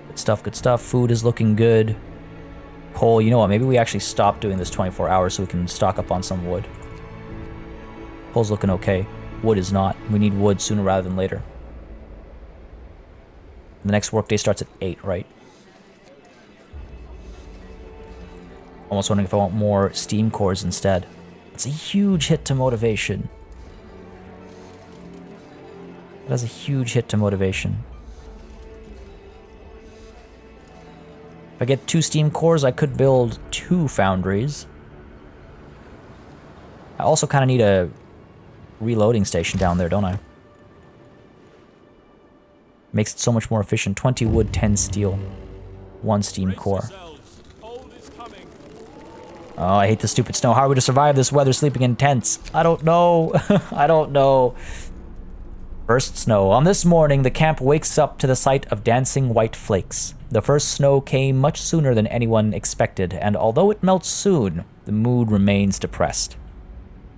Good stuff, good stuff. Food is looking good. Coal, you know what? Maybe we actually stop doing this 24 hours so we can stock up on some wood. Coal's looking okay. Wood is not. We need wood sooner rather than later. The next workday starts at 8, right? Almost wondering if I want more steam cores instead. It's a huge hit to motivation. That is a huge hit to motivation. If I get 2 steam cores, I could build 2 foundries. I also kind of need a reloading station down there, don't I? Makes it so much more efficient. 20 wood, 10 steel. 1 steam core. Oh, I hate the stupid snow. How are we to survive this weather sleeping in tents? I don't know. I don't know. First snow. On this morning, the camp wakes up to the sight of dancing white flakes. The first snow came much sooner than anyone expected, and although it melts soon, the mood remains depressed.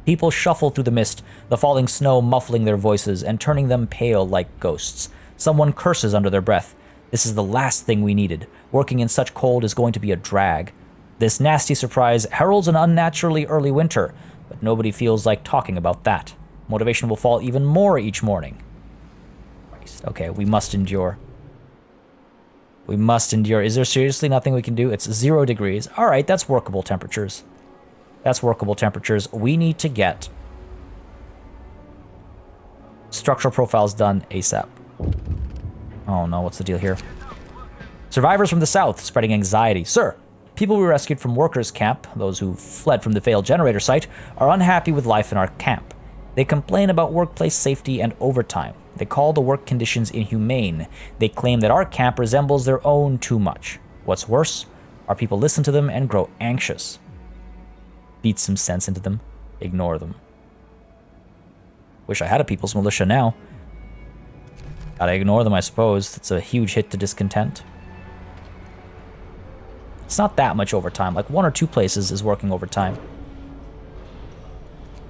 People shuffle through the mist, the falling snow muffling their voices and turning them pale like ghosts. Someone curses under their breath. This is the last thing we needed. Working in such cold is going to be a drag. This nasty surprise heralds an unnaturally early winter, but nobody feels like talking about that. Motivation will fall even more each morning. Christ. Okay, we must endure. We must endure. Is there seriously nothing we can do? It's 0 degrees. All right, that's workable temperatures. That's workable temperatures. We need to get structural profiles done ASAP. Oh no, what's the deal here? Survivors from the south spreading anxiety. Sir, people we rescued from workers' camp, those who fled from the failed generator site, are unhappy with life in our camp. They complain about workplace safety and overtime. They call the work conditions inhumane. They claim that our camp resembles their own too much. What's worse, our people listen to them and grow anxious. Beat some sense into them. Ignore them. Wish I had a people's militia now. Gotta ignore them, I suppose. It's a huge hit to discontent. It's not that much overtime. Like 1 or 2 places is working overtime.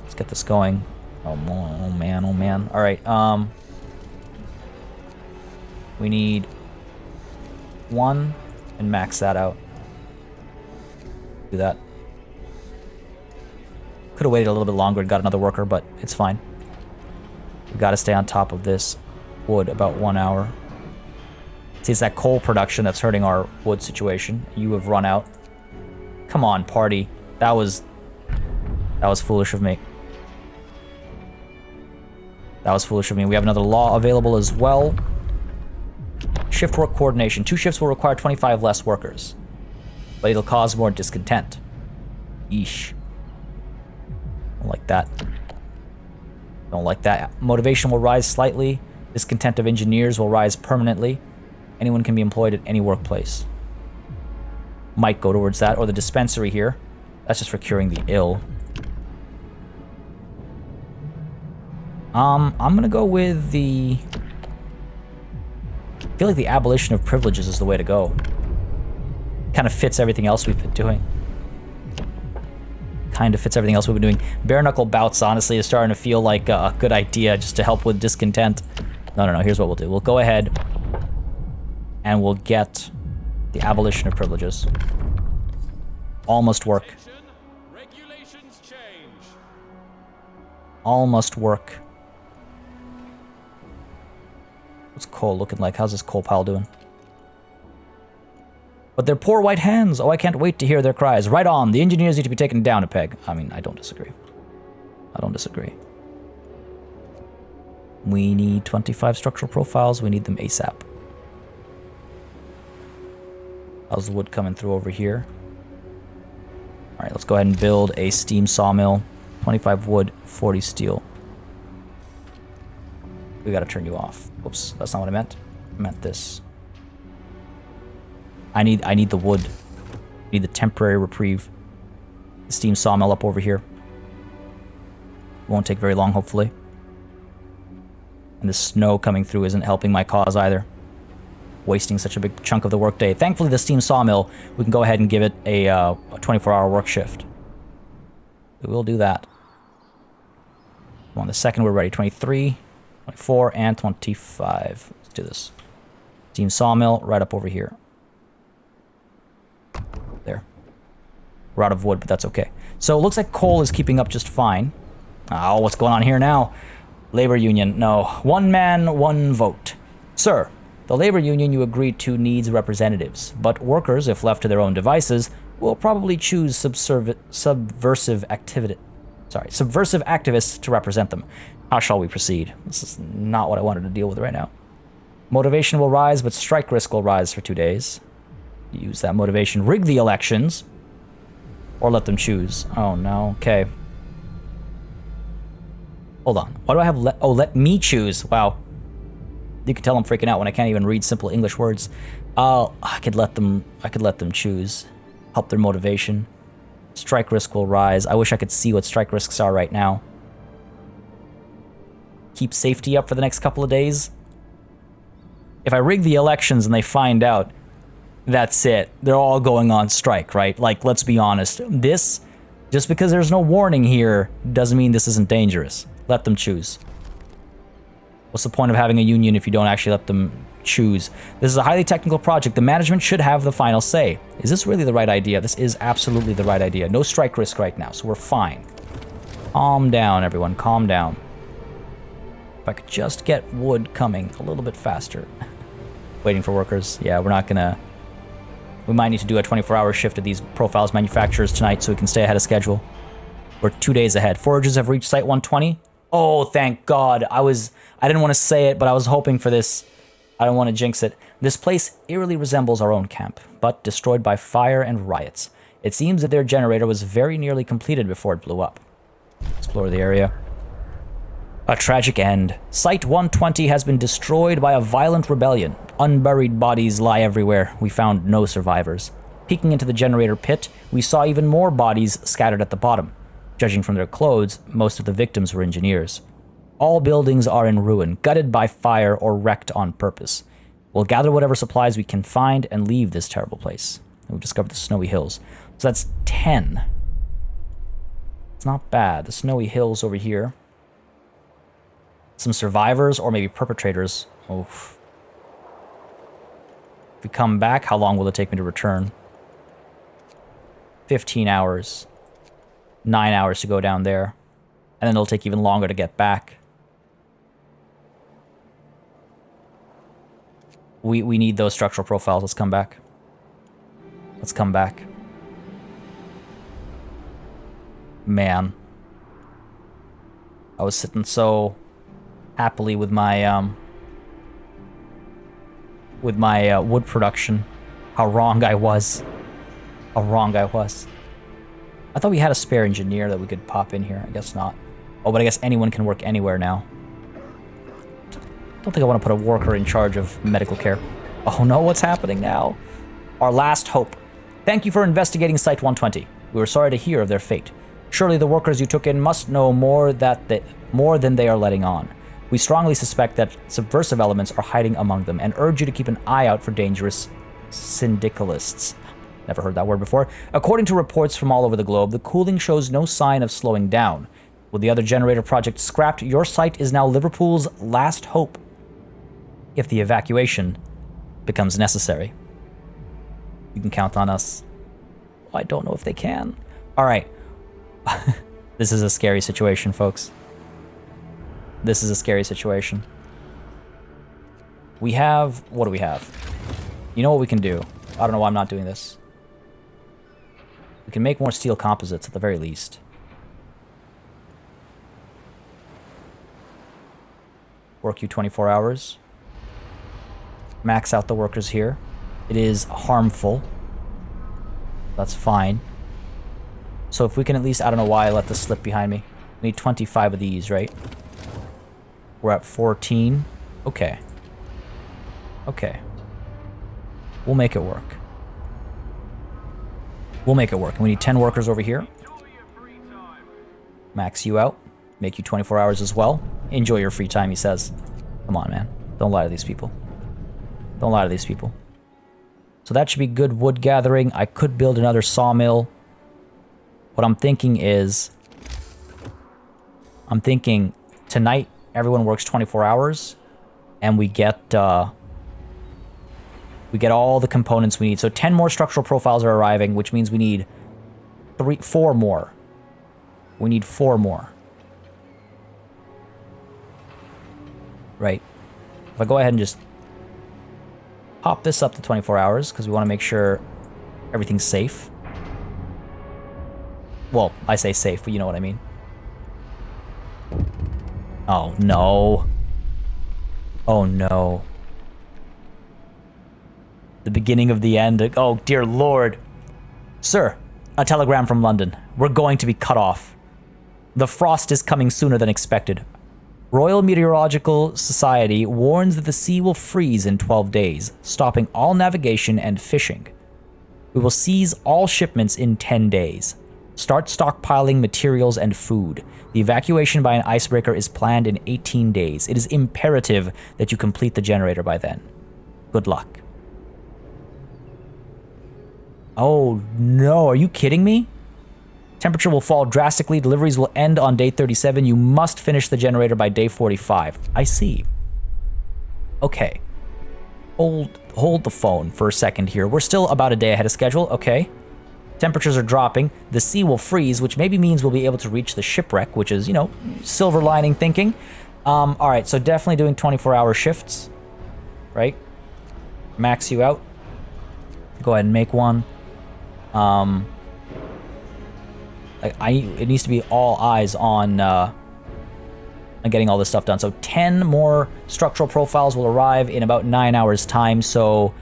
Let's get this going. Oh man, oh man. Alright, we need 1 and max that out. Do that. Could have waited a little bit longer and got another worker, but it's fine. We gotta stay on top of this wood about 1 hour. See, it's that coal production that's hurting our wood situation. You have run out. Come on, party. That was foolish of me. That was foolish of me. We have another law available as well. Shift work coordination. 2 shifts will require 25 less workers, but it'll cause more discontent. Yeesh. Don't like that. Don't like that. Motivation will rise slightly. Discontent of engineers will rise permanently. Anyone can be employed at any workplace. Might go towards that, or the dispensary here. That's just for curing the ill. I'm gonna go with the... I feel like the abolition of privileges is the way to go. Kind of fits everything else we've been doing. Kind of fits everything else we've been doing. Bare knuckle bouts, honestly, is starting to feel like a good idea just to help with discontent. No. Here's what we'll do. We'll go ahead and we'll get the abolition of privileges. All must work. Regulations change. All must work. What's coal looking like? How's this coal pile doing? But their poor white hands. Oh, I can't wait to hear their cries. Right on. The engineers need to be taken down a peg. I mean, I don't disagree. I don't disagree. We need 25 structural profiles. We need them ASAP. How's the wood coming through over here? All right, let's go ahead and build a steam sawmill. 25 wood, 40 steel. We gotta turn you off. Oops, that's not what I meant. I meant this. I need the wood. I need the temporary reprieve. The steam sawmill up over here. Won't take very long, hopefully. And the snow coming through isn't helping my cause either. Wasting such a big chunk of the workday. Thankfully, the steam sawmill, we can go ahead and give it a 24-hour work shift. We will do that. On the second, we're ready. 23, 24, and 25. Let's do this. Steam sawmill right up over here. There. We're out of wood, but that's okay. So it looks like coal is keeping up just fine. Oh, what's going on here now? Labor union. No. One man, one vote. Sir, the labor union you agreed to needs representatives, but workers, if left to their own devices, will probably choose subversive activists to represent them. How shall we proceed? This is not what I wanted to deal with right now. Motivation will rise, but strike risk will rise for 2 days. Use that motivation. Rig the elections. Or let them choose. Oh, no. Okay. Hold on. Why do I have let me choose? Wow. You can tell I'm freaking out when I can't even read simple English words. I could let them choose. Help their motivation. Strike risk will rise. I wish I could see what strike risks are right now. Keep safety up for the next couple of days. If I rig the elections and they find out, that's it. They're all going on strike, right? Like, let's be honest. This, just because there's no warning here, doesn't mean this isn't dangerous. Let them choose. What's the point of having a union if you don't actually let them choose? This is a highly technical project. The management should have the final say. Is this really the right idea? This is absolutely the right idea. No strike risk right now, so we're fine. Calm down, everyone. Calm down. If I could just get wood coming a little bit faster. Waiting for workers. Yeah, we're not gonna... We might need to do a 24-hour shift of these profiles manufacturers tonight so we can stay ahead of schedule. We're 2 days ahead. Foragers have reached Site 120. Oh, thank God. I didn't want to say it, but I was hoping for this. I don't want to jinx it. This place eerily resembles our own camp, but destroyed by fire and riots. It seems that their generator was very nearly completed before it blew up. Explore the area. A tragic end. Site 120 has been destroyed by a violent rebellion. Unburied bodies lie everywhere. We found no survivors. Peeking into the generator pit, we saw even more bodies scattered at the bottom. Judging from their clothes, most of the victims were engineers. All buildings are in ruin, gutted by fire or wrecked on purpose. We'll gather whatever supplies we can find and leave this terrible place. We've discovered the snowy hills. So that's 10. It's not bad. The snowy hills over here. Some survivors or maybe perpetrators. Oof. If we come back, how long will it take me to return? 15 hours. 9 hours to go down there. And then it'll take even longer to get back. We need those structural profiles. Let's come back. Let's come back. Man. I was sitting so happily with my wood production. How wrong I was. How wrong I was. I thought we had a spare engineer that we could pop in here. I guess not. Oh, but I guess anyone can work anywhere now. I don't think I want to put a worker in charge of medical care. Oh no, what's happening now? Our last hope. Thank you for investigating Site 120. We were sorry to hear of their fate. Surely the workers you took in must know more than they are letting on. We strongly suspect that subversive elements are hiding among them and urge you to keep an eye out for dangerous syndicalists. Never heard that word before. According to reports from all over the globe, the cooling shows no sign of slowing down. With the other generator project scrapped, your site is now Liverpool's last hope. If the evacuation becomes necessary. You can count on us. I don't know if they can. All right. This is a scary situation, folks. This is a scary situation. We have... What do we have? You know what we can do? I don't know why I'm not doing this. We can make more steel composites at the very least. Work you 24 hours. Max out the workers here. It is harmful. That's fine. So if we can at least... I don't know why I let this slip behind me. We need 25 of these, right? We're at 14. Okay. Okay. We'll make it work. We'll make it work. And we need 10 workers over here. Max you out. Make you 24 hours as well. Enjoy your free time, he says. Come on, man. Don't lie to these people. Don't lie to these people. So that should be good wood gathering. I could build another sawmill. What I'm thinking is... I'm thinking tonight everyone works 24 hours. And we get all the components we need. So 10 more structural profiles are arriving, which means we need 4 more. We need 4 more. Right. If I go ahead and just pop this up to 24 hours, because we want to make sure everything's safe. Well, I say safe, but you know what I mean. Oh, no. Oh, no. The beginning of the end. Oh, dear Lord. Sir, a telegram from London. We're going to be cut off. The frost is coming sooner than expected. Royal Meteorological Society warns that the sea will freeze in 12 days, stopping all navigation and fishing. We will seize all shipments in 10 days. Start stockpiling materials and food. The evacuation by an icebreaker is planned in 18 days. It is imperative that you complete the generator by then. Good luck. Oh no, are you kidding me? Temperature will fall drastically. Deliveries will end on day 37. You must finish the generator by day 45. I see. Okay. Hold the phone for a second here. We're still about a day ahead of schedule. Okay. Temperatures are dropping. The sea will freeze, which maybe means we'll be able to reach the shipwreck, which is, you know, silver lining thinking. All right, so definitely doing 24-hour shifts, right? max you out. Go ahead and make one. It needs to be all eyes on getting all this stuff done. So 10 more structural profiles will arrive in about 9 hours time. So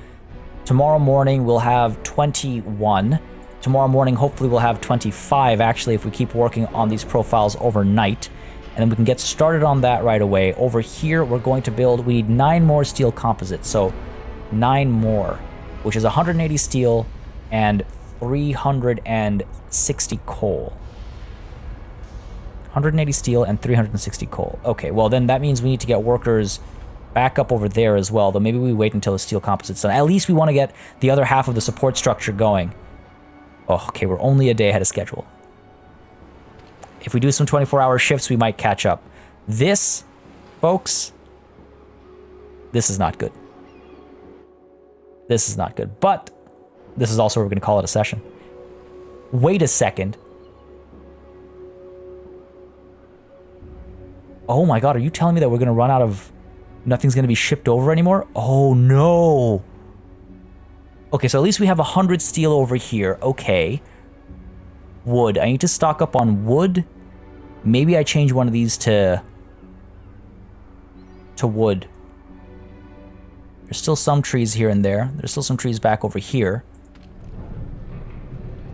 tomorrow morning we'll have 21. Tomorrow morning hopefully we'll have 25 actually if we keep working on these profiles overnight. And then we can get started on that right away. Over here we're going to build, we need 9 more steel composites. So 9 more, which is 180 steel and 360 coal. 180 steel and 360 coal. Okay, well then that means we need to get workers back up over there as well, though maybe we wait until the steel composite's done. At least we want to get the other half of the support structure going. Oh, okay, we're only a day ahead of schedule. If we do some 24-hour shifts, we might catch up. This, folks, this is not good. This is not good, but this is also where we're going to call it a session. Wait a second. Oh my god, are you telling me that we're going to run out of... Nothing's going to be shipped over anymore? Oh no. Okay, so at least we have 100 steel over here. Okay. Wood. I need to stock up on wood. Maybe I change one of these to wood. There's still some trees here and there. There's still some trees back over here.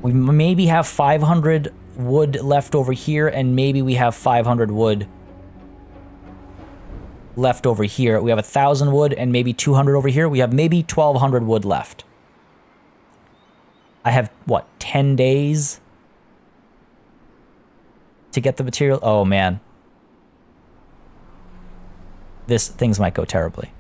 We maybe have 500 wood left over here, and maybe we have 500 wood left over here. We have 1,000 wood and maybe 200 over here. We have maybe 1,200 wood left. I have, what, 10 days to get the material? Oh, man. Things might go terribly.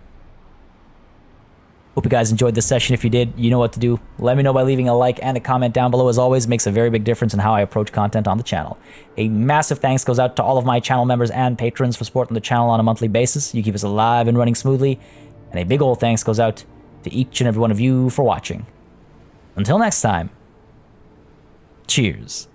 Hope you guys enjoyed this session. If you did, you know what to do. Let me know by leaving a like and a comment down below. As always, it makes a very big difference in how I approach content on the channel. A massive thanks goes out to all of my channel members and patrons for supporting the channel on a monthly basis. You keep us alive and running smoothly. And a big old thanks goes out to each and every one of you for watching. Until next time, cheers.